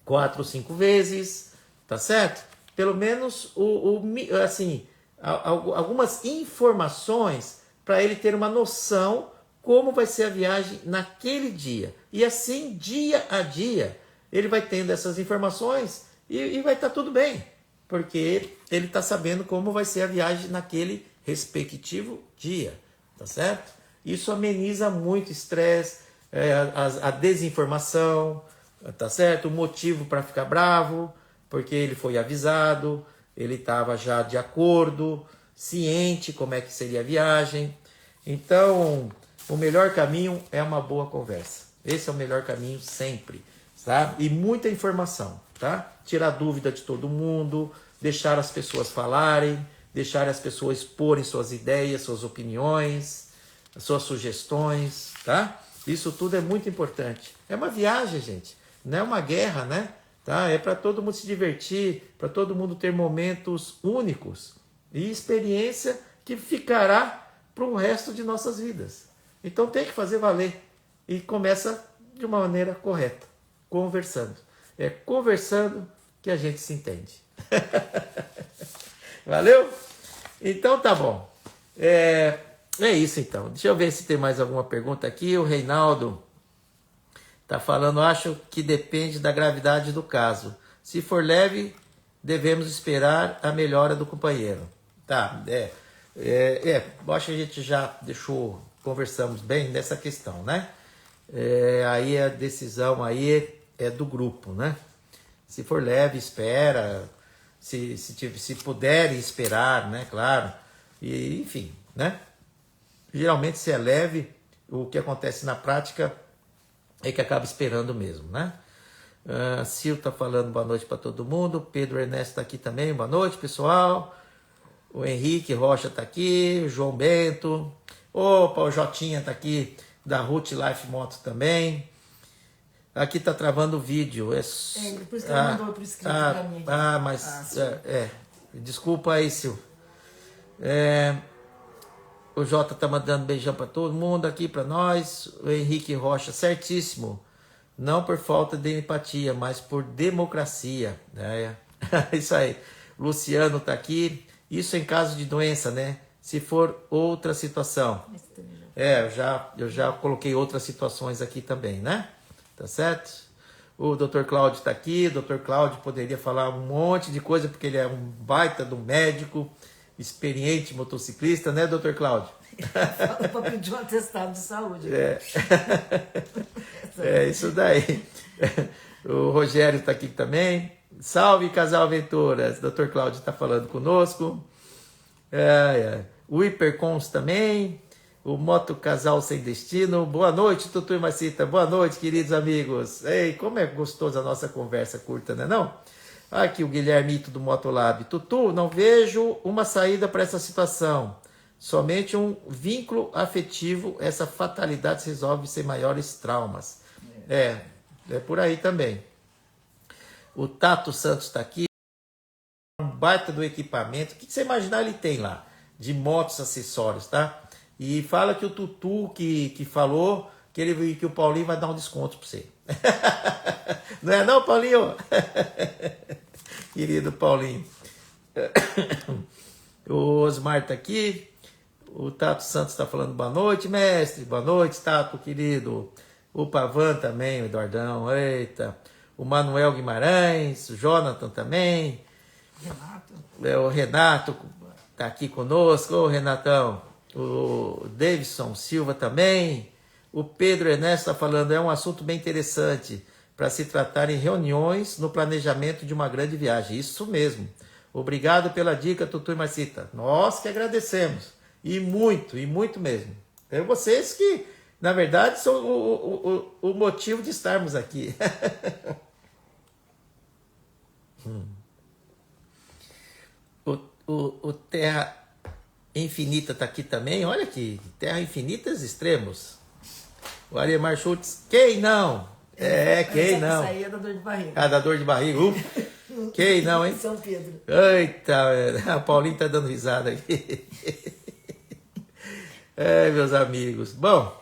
4 ou 5 vezes, tá certo? Pelo menos algumas informações para ele ter uma noção como vai ser a viagem naquele dia. E assim, dia a dia, ele vai tendo essas informações e vai estar tudo bem. Porque ele está sabendo como vai ser a viagem naquele respectivo dia, tá certo? Isso ameniza muito o estresse, a desinformação, tá certo? O motivo para ficar bravo, porque ele foi avisado, ele estava já de acordo, ciente como é que seria a viagem. Então, o melhor caminho é uma boa conversa. Esse é o melhor caminho sempre, tá? E muita informação, tá? Tirar dúvida de todo mundo, deixar as pessoas falarem, deixar as pessoas exporem suas ideias, suas opiniões, suas sugestões, tá? Isso tudo é muito importante. É uma viagem, gente, não é uma guerra, né? Tá? É para todo mundo se divertir, para todo mundo ter momentos únicos e experiência que ficará para o resto de nossas vidas. Então tem que fazer valer. E começa de uma maneira correta, conversando. É conversando que a gente se entende. Valeu? Então tá bom. É isso então. Deixa eu ver se tem mais alguma pergunta aqui. O Reinaldo tá falando, acho que depende da gravidade do caso. Se for leve, devemos esperar a melhora do companheiro. Tá, acho que a gente já conversamos bem nessa questão, né? Aí a decisão aí é do grupo, né? Se for leve, espera. Se puder esperar, né? Claro. E, enfim, né? Geralmente, se é leve, o que acontece na prática é que acaba esperando mesmo, né? Sil tá falando boa noite para todo mundo. Pedro Ernesto tá aqui também. Boa noite, pessoal. O Henrique Rocha tá aqui. O João Bento. Opa, o Jotinha tá aqui da Ruth Life Moto também. Aqui tá travando o vídeo. Depois que ela mandou por escrito pra mim. Desculpa aí, Sil. O Jota tá mandando beijão para todo mundo aqui para nós. O Henrique Rocha, certíssimo. Não por falta de empatia, mas por democracia. Isso aí. Luciano tá aqui. Isso em caso de doença, né? Se for outra situação. Eu já coloquei outras situações aqui também, né? Tá certo? O Dr. Cláudio tá aqui. O Dr. Cláudio poderia falar um monte de coisa, porque ele é um baita do médico, experiente motociclista, né, Dr. Cláudio? Fala para pedir um atestado de saúde. Isso daí. O Rogério está aqui também. Salve, Casal Aventuras. Dr. Cláudio está falando conosco. O Hipercons também. O Moto Casal Sem Destino. Boa noite, Tutu e Marcita. Boa noite, queridos amigos. Ei, como é gostosa a nossa conversa curta, né não? Aqui o Guilhermito do Motolab. Tutu, não vejo uma saída para essa situação. Somente um vínculo afetivo, essa fatalidade se resolve sem maiores traumas. É por aí também. O Tato Santos está aqui. Um baita do equipamento. O que você imaginar ele tem lá? De motos, acessórios, tá? E fala que o Tutu que falou que o Paulinho vai dar um desconto para você. Não é não, Paulinho? Querido Paulinho. O Osmar tá aqui. O Tato Santos está falando boa noite, mestre. Boa noite, Tato, querido. O Pavan também, o Eduardão. Eita. O Manuel Guimarães, o Jonathan também. Renato. O Renato está aqui conosco. Ô, Renatão. O Davidson Silva também. O Pedro Ernesto está falando, é um assunto bem interessante para se tratar em reuniões no planejamento de uma grande viagem. Isso mesmo. Obrigado pela dica, Tutu e Marcita. Nós que agradecemos. E muito mesmo. É vocês que, na verdade, são o motivo de estarmos aqui. O Terra Infinita está aqui também. Olha aqui, Terra Infinitas Extremos. O Ariemar Schultz, quem não? Quem não? Isso aí é da dor de barriga. Ah, da dor de barriga. Quem não, hein? São Pedro. Eita, a Paulinha tá dando risada aqui. Meus amigos. Bom,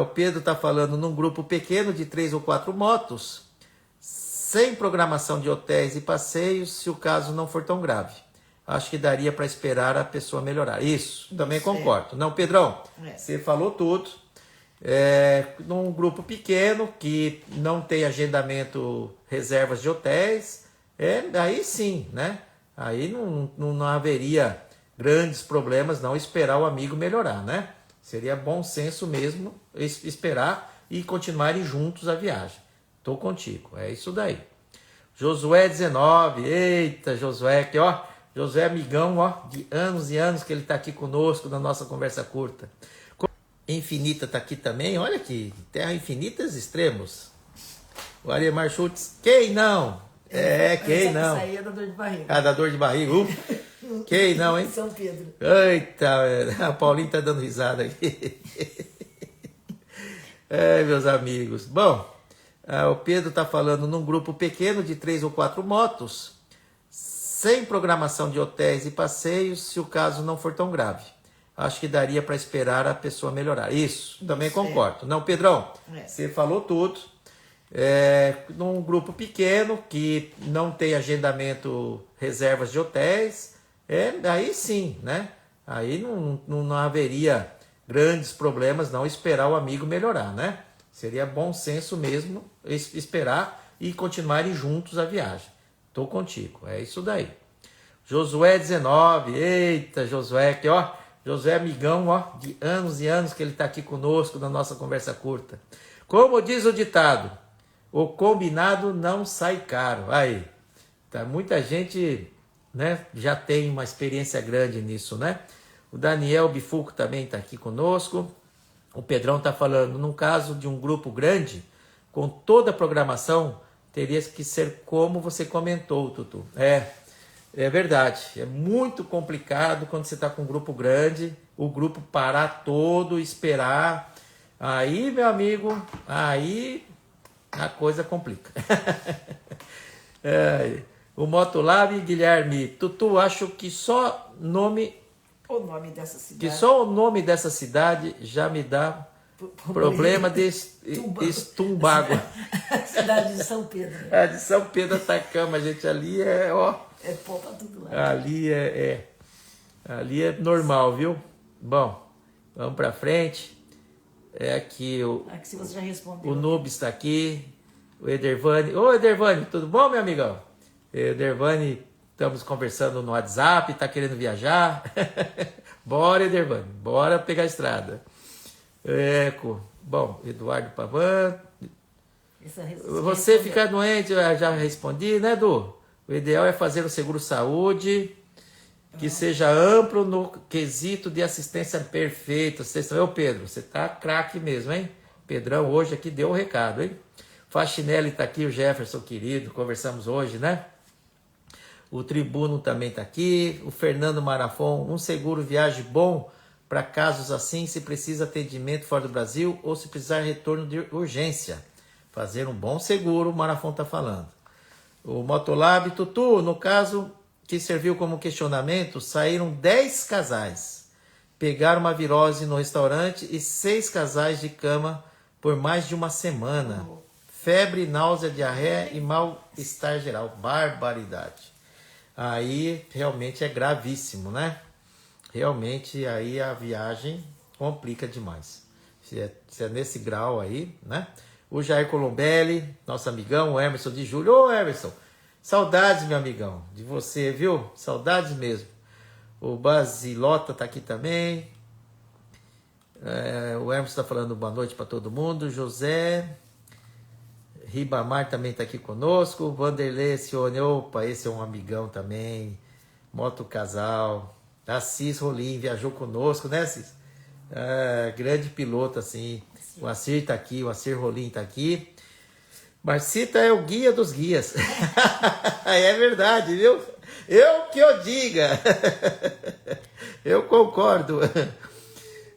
o Pedro tá falando num grupo pequeno de 3 ou 4 motos, sem programação de hotéis e passeios, se o caso não for tão grave. Acho que daria para esperar a pessoa melhorar. Isso, também concordo. Não, Pedrão, você falou tudo. Num grupo pequeno que não tem agendamento, reservas de hotéis, aí sim, né? Aí não haveria grandes problemas não esperar o amigo melhorar, né? Seria bom senso mesmo esperar e continuarem juntos a viagem. Tô contigo, é isso daí. Josué 19, eita Josué, que ó, Josué amigão, ó, de anos e anos que ele tá aqui conosco na nossa conversa curta. Infinita tá aqui também, olha aqui, Terra Infinitas Extremos. O Ariemar Schultz, quem não? Quem não? Isso aí é da dor de barriga. Ah, da dor de barriga. Quem não, hein? São Pedro. Eita, a Paulinha tá dando risada aqui. Meus amigos. Bom, o Pedro tá falando num grupo pequeno de 3 ou 4 motos, sem programação de hotéis e passeios, se o caso não for tão grave. Acho que daria para esperar a pessoa melhorar. Isso, também concordo. Não, Pedrão, você falou tudo. Num grupo pequeno que não tem agendamento, reservas de hotéis, aí sim, né? Aí não haveria grandes problemas não esperar o amigo melhorar, né? Seria bom senso mesmo esperar e continuarem juntos a viagem. Tô contigo, é isso daí. Josué 19, eita Josué, que ó, Josué amigão, ó, de anos e anos que ele tá aqui conosco na nossa conversa curta. Como diz o ditado, o combinado não sai caro. Aí, tá, muita gente, né, já tem uma experiência grande nisso, né? O Daniel Bifuco também está aqui conosco. O Pedrão está falando, num caso de um grupo grande, com toda a programação, teria que ser como você comentou, Tutu. É verdade. É muito complicado quando você está com um grupo grande, o grupo parar todo, esperar. Aí, meu amigo, aí a coisa complica. O Motolab Guilherme, Tutu, acho que só o nome dessa cidade já me dá problema de estumbago. Cidade de São Pedro. A de São Pedro Atacama, gente, ali ó. Pô, tá tudo lá. Ali ali é normal, viu? Bom, vamos pra frente. Aqui Aqui se você já respondeu. O Nubes está aqui. O Edervani. Ô, Edervani, tudo bom, meu amigão? Edervani, estamos conversando no WhatsApp, tá querendo viajar. Bora, Edervani, bora pegar a estrada. Bom, Eduardo Pavan. Você ficar doente, eu já respondi, né, Edu? O ideal é fazer o seguro-saúde que seja amplo no quesito de assistência perfeita. Ô, Pedro, você tá craque mesmo, hein? Pedrão hoje aqui deu o recado, hein? Faxinelli tá aqui, o Jefferson querido, conversamos hoje, né? O Tribuno também tá aqui. O Fernando Marafon, um seguro viagem bom para casos assim, se precisa atendimento fora do Brasil ou se precisar retorno de urgência. Fazer um bom seguro, o Marafon tá falando. O Motolab, Tutu, no caso que serviu como questionamento, saíram 10 casais. Pegaram uma virose no restaurante e 6 casais de cama por mais de uma semana. Febre, náusea, diarreia e mal-estar geral. Barbaridade. Aí realmente é gravíssimo, né? realmente aí a viagem complica demais. Se é nesse grau aí, né? O Jair Colombelli, nosso amigão, o Emerson de Júlio. Ô Emerson, saudades, meu amigão, de você, viu? Saudades mesmo. O Basilota tá aqui também. O Emerson tá falando boa noite para todo mundo. José Ribamar também tá aqui conosco. Vanderlei Sione, opa, esse é um amigão também. Moto Casal. Assis Rolim viajou conosco, né, Assis? Grande piloto, assim. O Assir tá aqui, o Assir Rolim tá aqui. Marcita é o guia dos guias. É verdade, viu? Eu que eu diga. Eu concordo.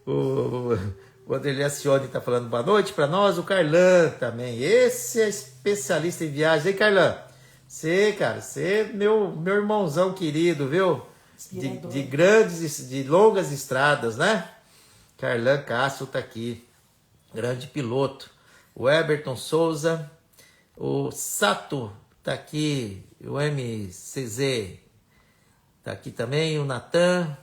O Adelio Acione tá falando boa noite para nós. O Carlan também. Esse é especialista em viagens. Hein, Carlan? Você, cara, você é meu irmãozão querido, viu? De grandes, de longas estradas, né? Carlan Castro tá aqui. Grande piloto. O Eberton Souza. O Sato tá aqui. O MCZ tá aqui também. O Natan.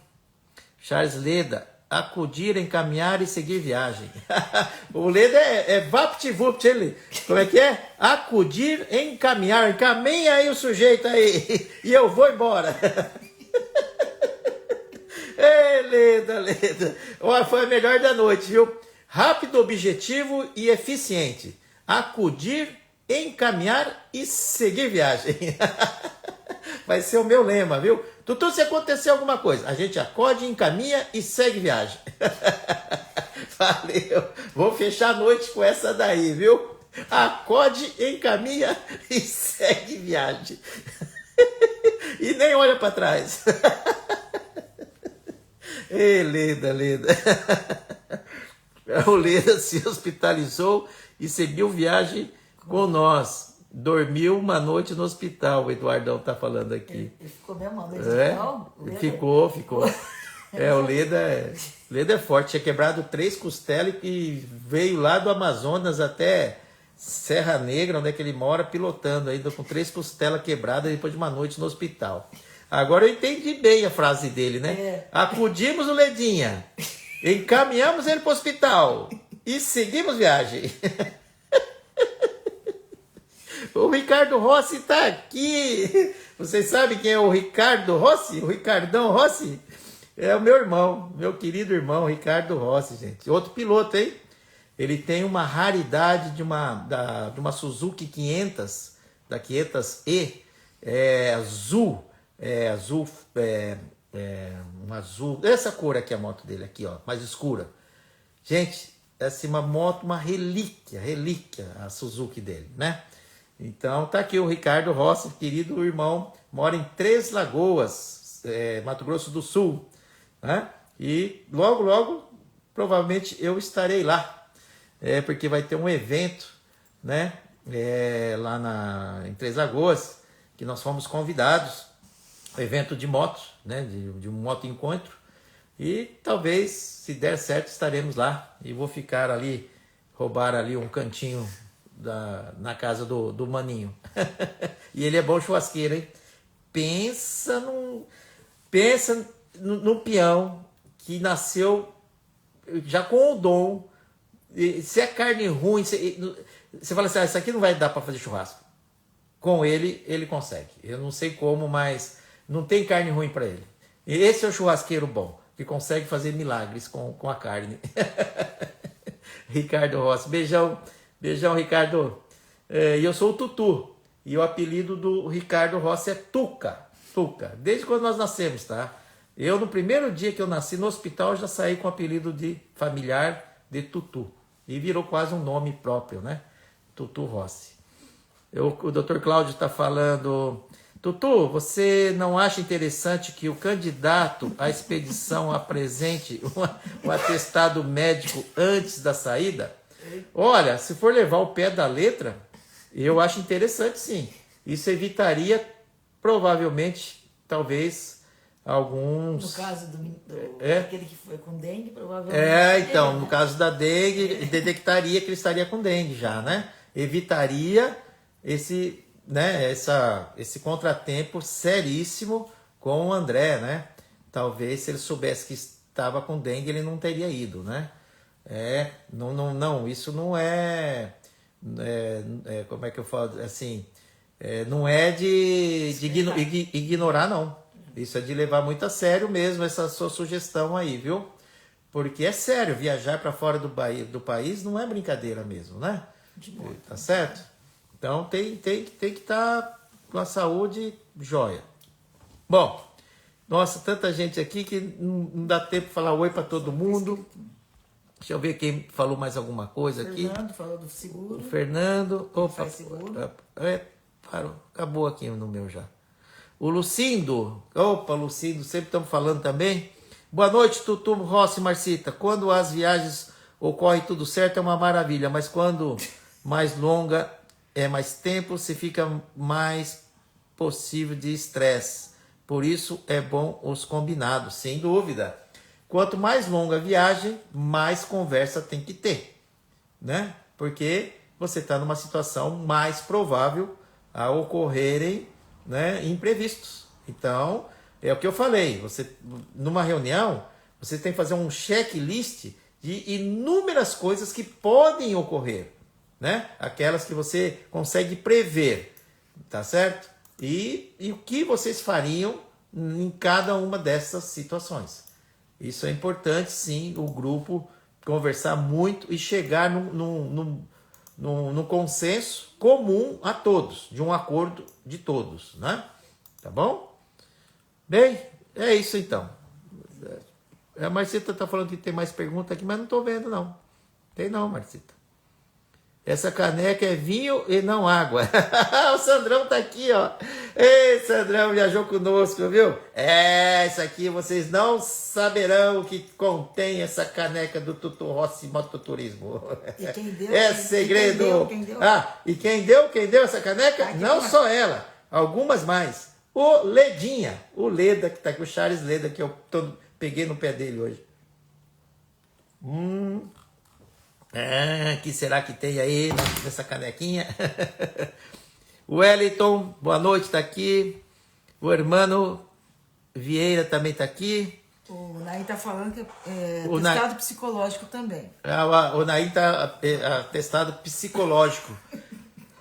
Charles Leda. Acudir, encaminhar e seguir viagem. O Leda é vapt-vupt, ele. Como é que é? Acudir, encaminhar. Encaminha aí o sujeito aí. E eu vou embora. Ei, Leda. Olha, foi a melhor da noite, viu? Rápido, objetivo e eficiente. Acudir, encaminhar e seguir viagem. Vai ser o meu lema, viu? Tutu, se acontecer alguma coisa, a gente acode, encaminha e segue viagem. Valeu. Vou fechar a noite com essa daí, viu? Acode, encaminha e segue viagem. E nem olha para trás. Ei, Leda. O Leda se hospitalizou e seguiu viagem com nós. Dormiu uma noite no hospital, o Eduardão tá falando aqui. Ele ficou mesmo no hospital? Ficou. O Leda é forte. Tinha quebrado 3 costelas e veio lá do Amazonas até Serra Negra, onde é que ele mora, pilotando ainda com 3 costelas quebradas depois de uma noite no hospital. Agora eu entendi bem a frase dele, né? Acudimos o Ledinha, encaminhamos ele para o hospital e seguimos viagem. O Ricardo Rossi está aqui. Vocês sabem quem é o Ricardo Rossi? O Ricardão Rossi? É o meu irmão, meu querido irmão, Ricardo Rossi, gente. Outro piloto, hein? Ele tem uma raridade de uma Suzuki 500, da 500E, azul, um azul, essa cor aqui, a moto dele aqui, ó, mais escura. Gente, essa é uma moto, uma relíquia, a Suzuki dele, né? Então tá aqui o Ricardo Rossi, querido irmão, mora em Três Lagoas, Mato Grosso do Sul, né? E logo, provavelmente eu estarei lá, porque vai ter um evento, né? Lá em Três Lagoas, que nós fomos convidados, evento de motos, né? De um moto encontro, e talvez, se der certo, estaremos lá e vou ficar ali, roubar ali um cantinho na casa do Maninho. E ele é bom churrasqueiro, hein? Pensa num peão que nasceu já com o dom. Se é carne ruim, você fala assim, isso aqui não vai dar para fazer churrasco. Com ele consegue. Eu não sei como, mas não tem carne ruim para ele. Esse é o churrasqueiro bom, que consegue fazer milagres com a carne. Ricardo Rossi, beijão, Ricardo. E eu sou o Tutu. E o apelido do Ricardo Rossi é Tuca. Desde quando nós nascemos, tá? Eu, no primeiro dia que eu nasci no hospital, já saí com o apelido de familiar de Tutu. E virou quase um nome próprio, né? Tutu Rossi. O Dr. Cláudio está falando... Tutu, você não acha interessante que o candidato à expedição apresente um atestado médico antes da saída? Olha, se for levar o pé da letra, eu acho interessante, sim. Isso evitaria, provavelmente, talvez, alguns... No caso daquele que foi com dengue, provavelmente... Então, no caso da dengue, detectaria que ele estaria com dengue já, né? Evitaria esse contratempo seríssimo com o André, né? talvez se ele soubesse que estava com dengue, ele não teria ido, né? Não, isso não como é que eu falo, assim, não é de ignorar, não. Isso é de levar muito a sério mesmo, essa sua sugestão aí, viu? Porque é sério, viajar para fora do país não é brincadeira mesmo, né? Tá certo? Então tem que estar com a saúde jóia. Bom, nossa, tanta gente aqui que não dá tempo de falar oi para todo mundo. Deixa eu ver quem falou mais alguma coisa aqui. O Fernando falou do seguro. O Fernando. Opa, faz seguro. Parou. Acabou aqui no meu já. O Lucindo. Opa, Lucindo, sempre estamos falando também. Boa noite, Tutu, Rossi e Marcita. Quando as viagens ocorrem tudo certo, é uma maravilha. Mas quando mais longa, é mais tempo, se fica mais possível de estresse. Por isso é bom os combinados, sem dúvida. Quanto mais longa a viagem, mais conversa tem que ter, né? Porque você está numa situação mais provável a ocorrerem, né, imprevistos. Então, é o que eu falei, você numa reunião, você tem que fazer um checklist de inúmeras coisas que podem ocorrer, né? Aquelas que você consegue prever, tá certo? E o que vocês fariam em cada uma dessas situações. Isso é importante, sim, o grupo conversar muito e chegar num consenso comum a todos, de um acordo de todos, né? Tá bom? Bem, é isso então. A Marcita tá falando que tem mais pergunta aqui, mas não tô vendo não. Tem não, Marcita. Essa caneca é vinho e não água. O Sandrão tá aqui, ó. Ei, Sandrão, viajou conosco, viu? Isso aqui vocês não saberão o que contém essa caneca do Tutu Rossi Mototurismo. E quem deu? É segredo. Quem deu? E quem deu essa caneca? Não só ela, algumas mais. O Ledinha, o Leda, que tá aqui, o Charles Leda, que eu peguei no pé dele hoje. Que será que tem aí nessa canequinha? O Wellington, boa noite, tá aqui. O irmão Vieira também tá aqui. O Naí tá falando que é testado psicológico também. O Naí tá atestado psicológico.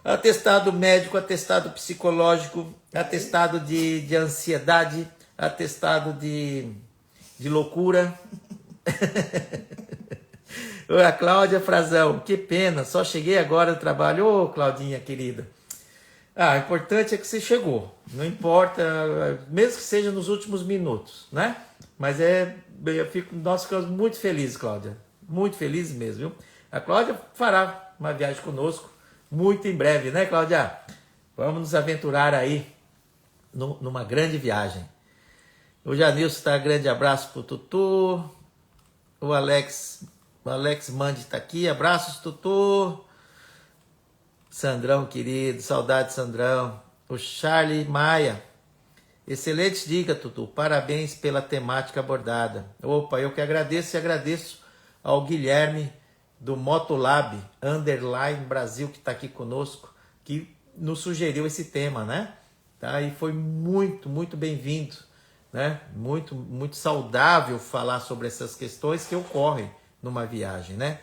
Atestado médico, atestado psicológico, atestado de ansiedade, atestado de loucura. A Cláudia Frazão, que pena, só cheguei agora no trabalho. Ô, Claudinha querida. O importante é que você chegou. Não importa, mesmo que seja nos últimos minutos, né? Mas nós ficamos muito felizes, Cláudia. Muito felizes mesmo, viu? A Cláudia fará uma viagem conosco muito em breve, né, Cláudia? Vamos nos aventurar aí numa grande viagem. O Janilson tá, grande abraço pro Tutu. O Alex Mandi tá aqui, abraços, Tutu. Sandrão, querido, saudade, Sandrão. O Charlie Maia, excelente dica, Tutu, parabéns pela temática abordada. Opa, eu que agradeço e agradeço ao Guilherme do Motolab _ Brasil, que está aqui conosco, que nos sugeriu esse tema, né? Tá? E foi muito, muito bem-vindo, né? Muito, muito saudável falar sobre essas questões que ocorrem numa viagem, né?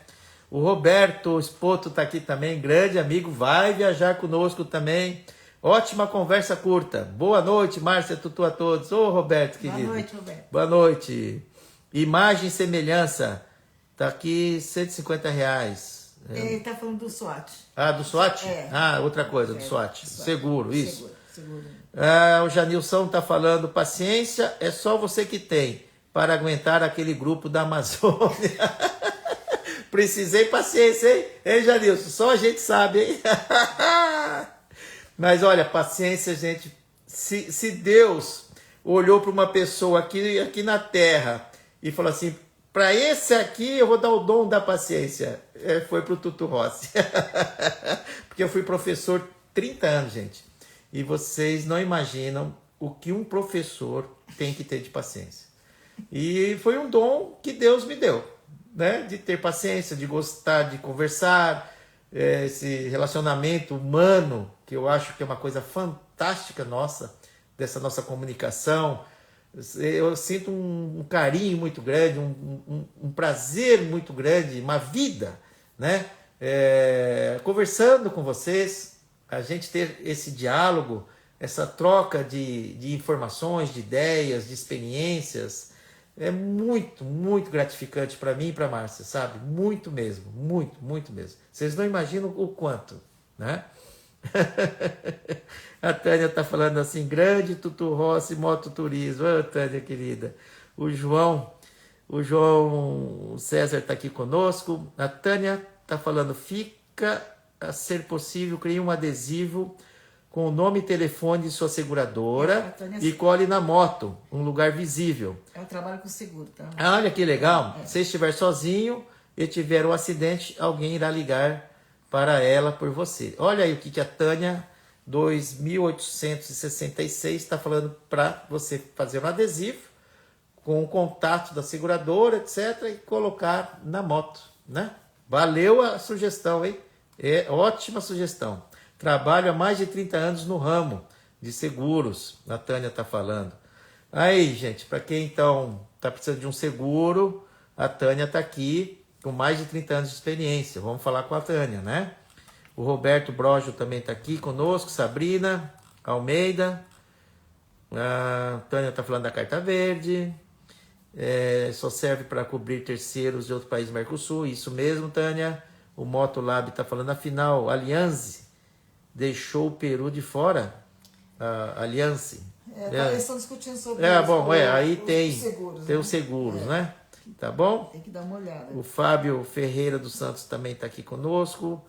O Roberto Spoto está aqui também, grande amigo, vai viajar conosco também. Ótima conversa curta. Boa noite, Márcia, Tutu a todos. Ô, Roberto, querido. Boa noite, Roberto. Boa noite. Imagem e semelhança. Tá aqui R$150. Ele tá falando do SWAT. Do SWAT? Outra coisa, do SWAT. Seguro, isso. Seguro. O Janilson tá falando, paciência é só você que tem para aguentar aquele grupo da Amazônia. Precisei paciência, hein? Hein, Janilson? Só a gente sabe, hein? Mas olha, paciência, gente. Se Deus olhou para uma pessoa aqui na Terra e falou assim, para esse aqui eu vou dar o dom da paciência. Foi para o Tutu Rossi. Porque eu fui professor 30 anos, gente. E vocês não imaginam o que um professor tem que ter de paciência. E foi um dom que Deus me deu, né? De ter paciência, de gostar de conversar, esse relacionamento humano, que eu acho que é uma coisa fantástica nossa, dessa nossa comunicação, Eu sinto um carinho muito grande, um prazer muito grande, uma vida, né? Conversando com vocês, a gente ter esse diálogo, essa troca de informações, de ideias, de experiências, é muito, muito gratificante para mim e para a Márcia, sabe? Muito mesmo, muito, muito mesmo. Vocês não imaginam o quanto, né? A Tânia está falando assim, grande Tutu Rossi, mototurismo. Ô, Tânia querida. O João César está aqui conosco. A Tânia está falando, fica a ser possível, crie um adesivo com o nome e telefone de sua seguradora e cole na moto, um lugar visível. Eu trabalho com seguro, tá? Olha que legal. Se estiver sozinho e tiver um acidente, alguém irá ligar para ela por você. Olha aí o que a Tânia 2866 está falando para você fazer um adesivo com o contato da seguradora, etc. e colocar na moto, né? Valeu a sugestão, hein? Ótima sugestão. Trabalho há mais de 30 anos no ramo de seguros, a Tânia está falando. Aí, gente, para quem então está precisando de um seguro, a Tânia está aqui com mais de 30 anos de experiência. Vamos falar com a Tânia, né? O Roberto Brojo também está aqui conosco, Sabrina Almeida. A Tânia está falando da Carta Verde. Só serve para cobrir terceiros de outro país do Mercosul. Isso mesmo, Tânia. O Motolab está falando, afinal, Allianz deixou o Peru de fora. Allianz. Eles estão discutindo sobre aí tem seguros, tem os seguros, né? Tá bom? Tem que dar uma olhada. O Fábio Ferreira dos Santos também está aqui conosco.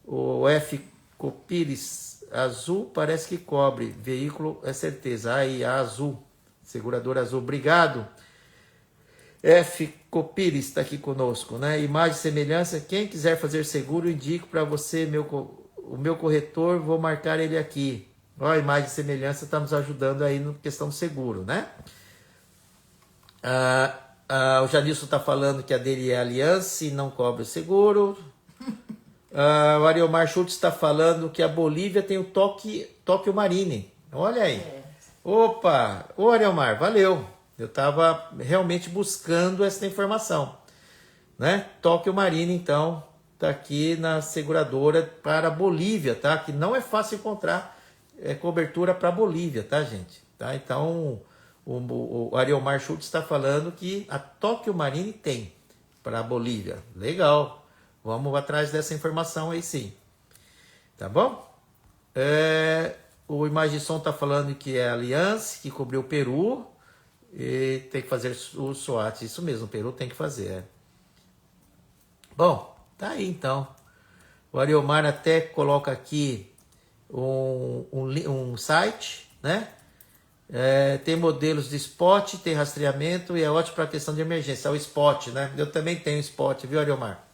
O F. Copires Azul parece que cobre. Veículo é certeza. Aí, a Azul. Seguradora Azul. Obrigado. F. Copires está aqui conosco, né? Imagem e semelhança. Quem quiser fazer seguro, indico para você o meu corretor. Vou marcar ele aqui. Ó, a imagem e semelhança está nos ajudando aí na questão do seguro, né? O Janilson está falando que a dele é Aliança e não cobre o seguro. O Ariomar Schultz está falando que a Bolívia tem o Tóquio Marine. Olha aí. Opa! Ô Ariomar, valeu. Eu estava realmente buscando essa informação. Né? Tóquio Marine, então, está aqui na seguradora para a Bolívia, tá? Que não é fácil encontrar cobertura para a Bolívia, tá, gente? Tá? Então, o Ariomar Schultz está falando que a Tóquio Marine tem para a Bolívia. Legal. Vamos atrás dessa informação aí sim. Tá bom? O Imagisson está falando que é a Aliança, que cobriu o Peru. E tem que fazer o SWAT. Isso mesmo, o Peru tem que fazer. Bom, tá aí então. O Ariomar até coloca aqui um site, né? Tem modelos de spot, tem rastreamento e é ótimo para a questão de emergência. É o spot, né? Eu também tenho spot, viu, Ariomar?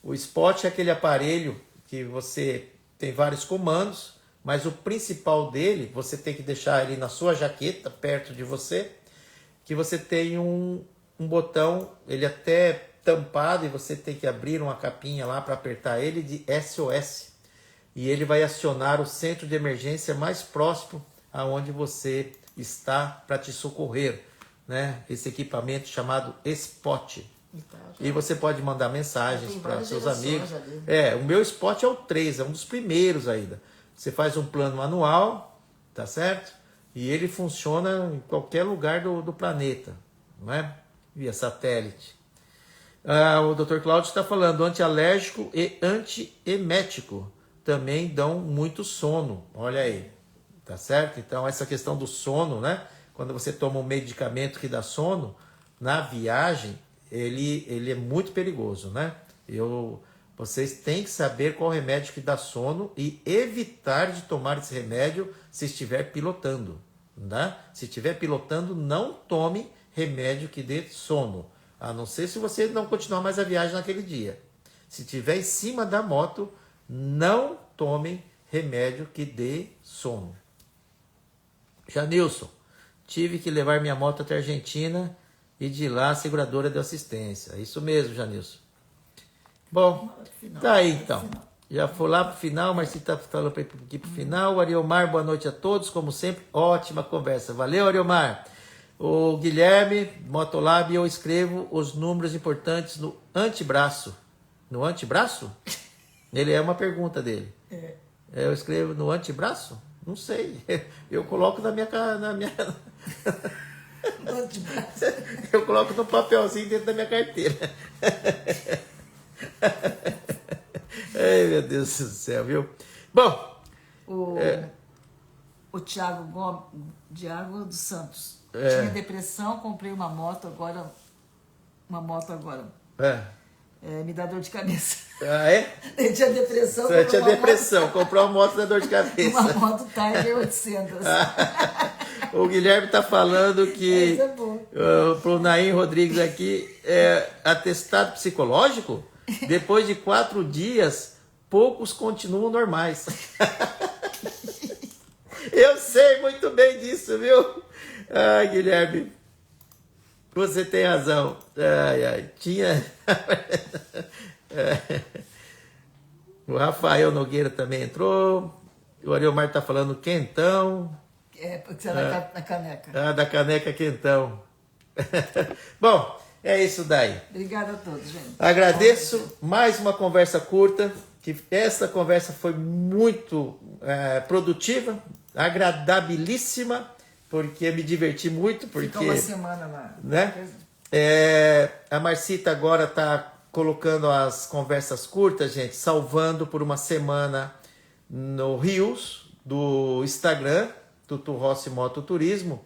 O spot é aquele aparelho que você tem vários comandos, mas o principal dele, você tem que deixar ele na sua jaqueta, perto de você, que você tem um botão, ele até tampado, e você tem que abrir uma capinha lá para apertar ele de SOS. E ele vai acionar o centro de emergência mais próximo aonde você está para te socorrer, né? Esse equipamento chamado Spot. E você pode mandar mensagens para seus amigos. O meu Spot é o 3, é um dos primeiros ainda. Você faz um plano anual, tá certo? E ele funciona em qualquer lugar do planeta, não é? Via satélite. O Dr. Cláudio está falando, antialérgico e antiemético também dão muito sono. Olha aí, tá certo? Então essa questão do sono, né? Quando você toma um medicamento que dá sono, na viagem, ele é muito perigoso, né? Vocês têm que saber qual remédio que dá sono e evitar de tomar esse remédio se estiver pilotando, né? Se estiver pilotando, não tome remédio que dê sono, a não ser se você não continuar mais a viagem naquele dia. Se estiver em cima da moto, não tome remédio que dê sono. Janilson, tive que levar minha moto até a Argentina e de lá a seguradora deu assistência. Isso mesmo, Janilson. Bom, tá aí então. Já foi lá pro final, mas você tá falando para ir aqui pro final. Ariomar, boa noite a todos, como sempre, ótima conversa. Valeu, Ariomar. O Guilherme Motolab, eu escrevo os números importantes no antebraço. No antebraço? Ele é uma pergunta dele. Eu escrevo no antebraço? Não sei. Eu coloco na minha... Eu coloco no papelzinho dentro da minha carteira. Ai, meu Deus do céu, viu? Bom... O Thiago dos Santos. Tinha depressão, comprei uma moto agora. Me dá dor de cabeça. Ah, é? Ele tinha depressão. Você tinha depressão, comprou uma moto da dor de cabeça. Uma moto Tiger 800. O Guilherme tá falando que pro Naim Rodrigues aqui, atestado psicológico, depois de 4 dias, poucos continuam normais. Eu sei muito bem disso, viu? Ai, Guilherme, você tem razão. Tinha... O Rafael Nogueira também entrou. O Ariomar tá falando quentão. Porque você é na caneca. Da caneca quentão. Bom, é isso daí. Obrigada a todos, gente. Agradeço. Mais uma conversa curta. Que essa conversa foi muito produtiva, agradabilíssima, porque me diverti muito. Porque, ficou uma semana lá. Né? A Marcita agora está colocando as conversas curtas, gente, salvando por uma semana no Reels do Instagram, Tutu Rossi Mototurismo,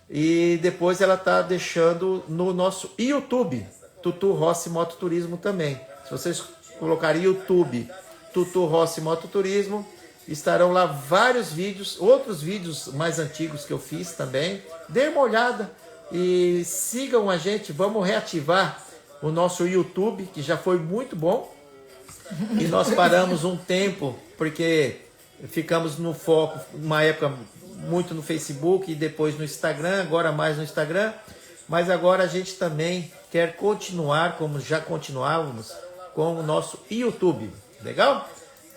e depois ela está deixando no nosso YouTube, Tutu Rossi Mototurismo também. Se vocês colocarem YouTube, Tutu Rossi Mototurismo, estarão lá vários vídeos, outros vídeos mais antigos que eu fiz também. Dê uma olhada e sigam a gente, vamos reativar o nosso YouTube, que já foi muito bom. E nós paramos um tempo, porque ficamos no foco, uma época muito no Facebook e depois no Instagram, agora mais no Instagram. Mas agora a gente também quer continuar, como já continuávamos, com o nosso YouTube. Legal?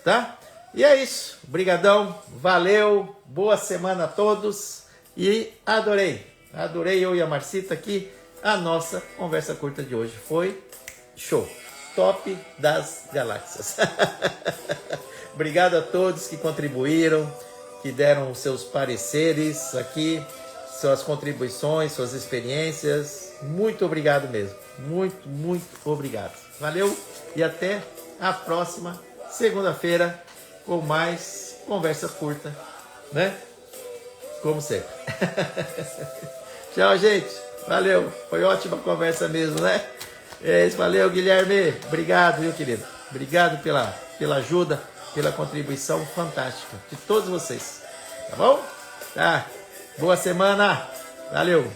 Tá? E é isso. Obrigadão. Valeu. Boa semana a todos. E adorei eu e a Marcita aqui. A nossa conversa curta de hoje foi show. Top das galáxias. Obrigado a todos que contribuíram, que deram seus pareceres aqui, suas contribuições, suas experiências. Muito obrigado mesmo. Muito, muito obrigado. Valeu e até a próxima segunda-feira com mais conversa curta, né? Como sempre. Tchau, gente. Valeu. Foi ótima conversa mesmo, né? É isso. Valeu, Guilherme. Obrigado, viu, querido? Obrigado pela ajuda, pela contribuição fantástica de todos vocês. Tá bom? Tá. Boa semana. Valeu.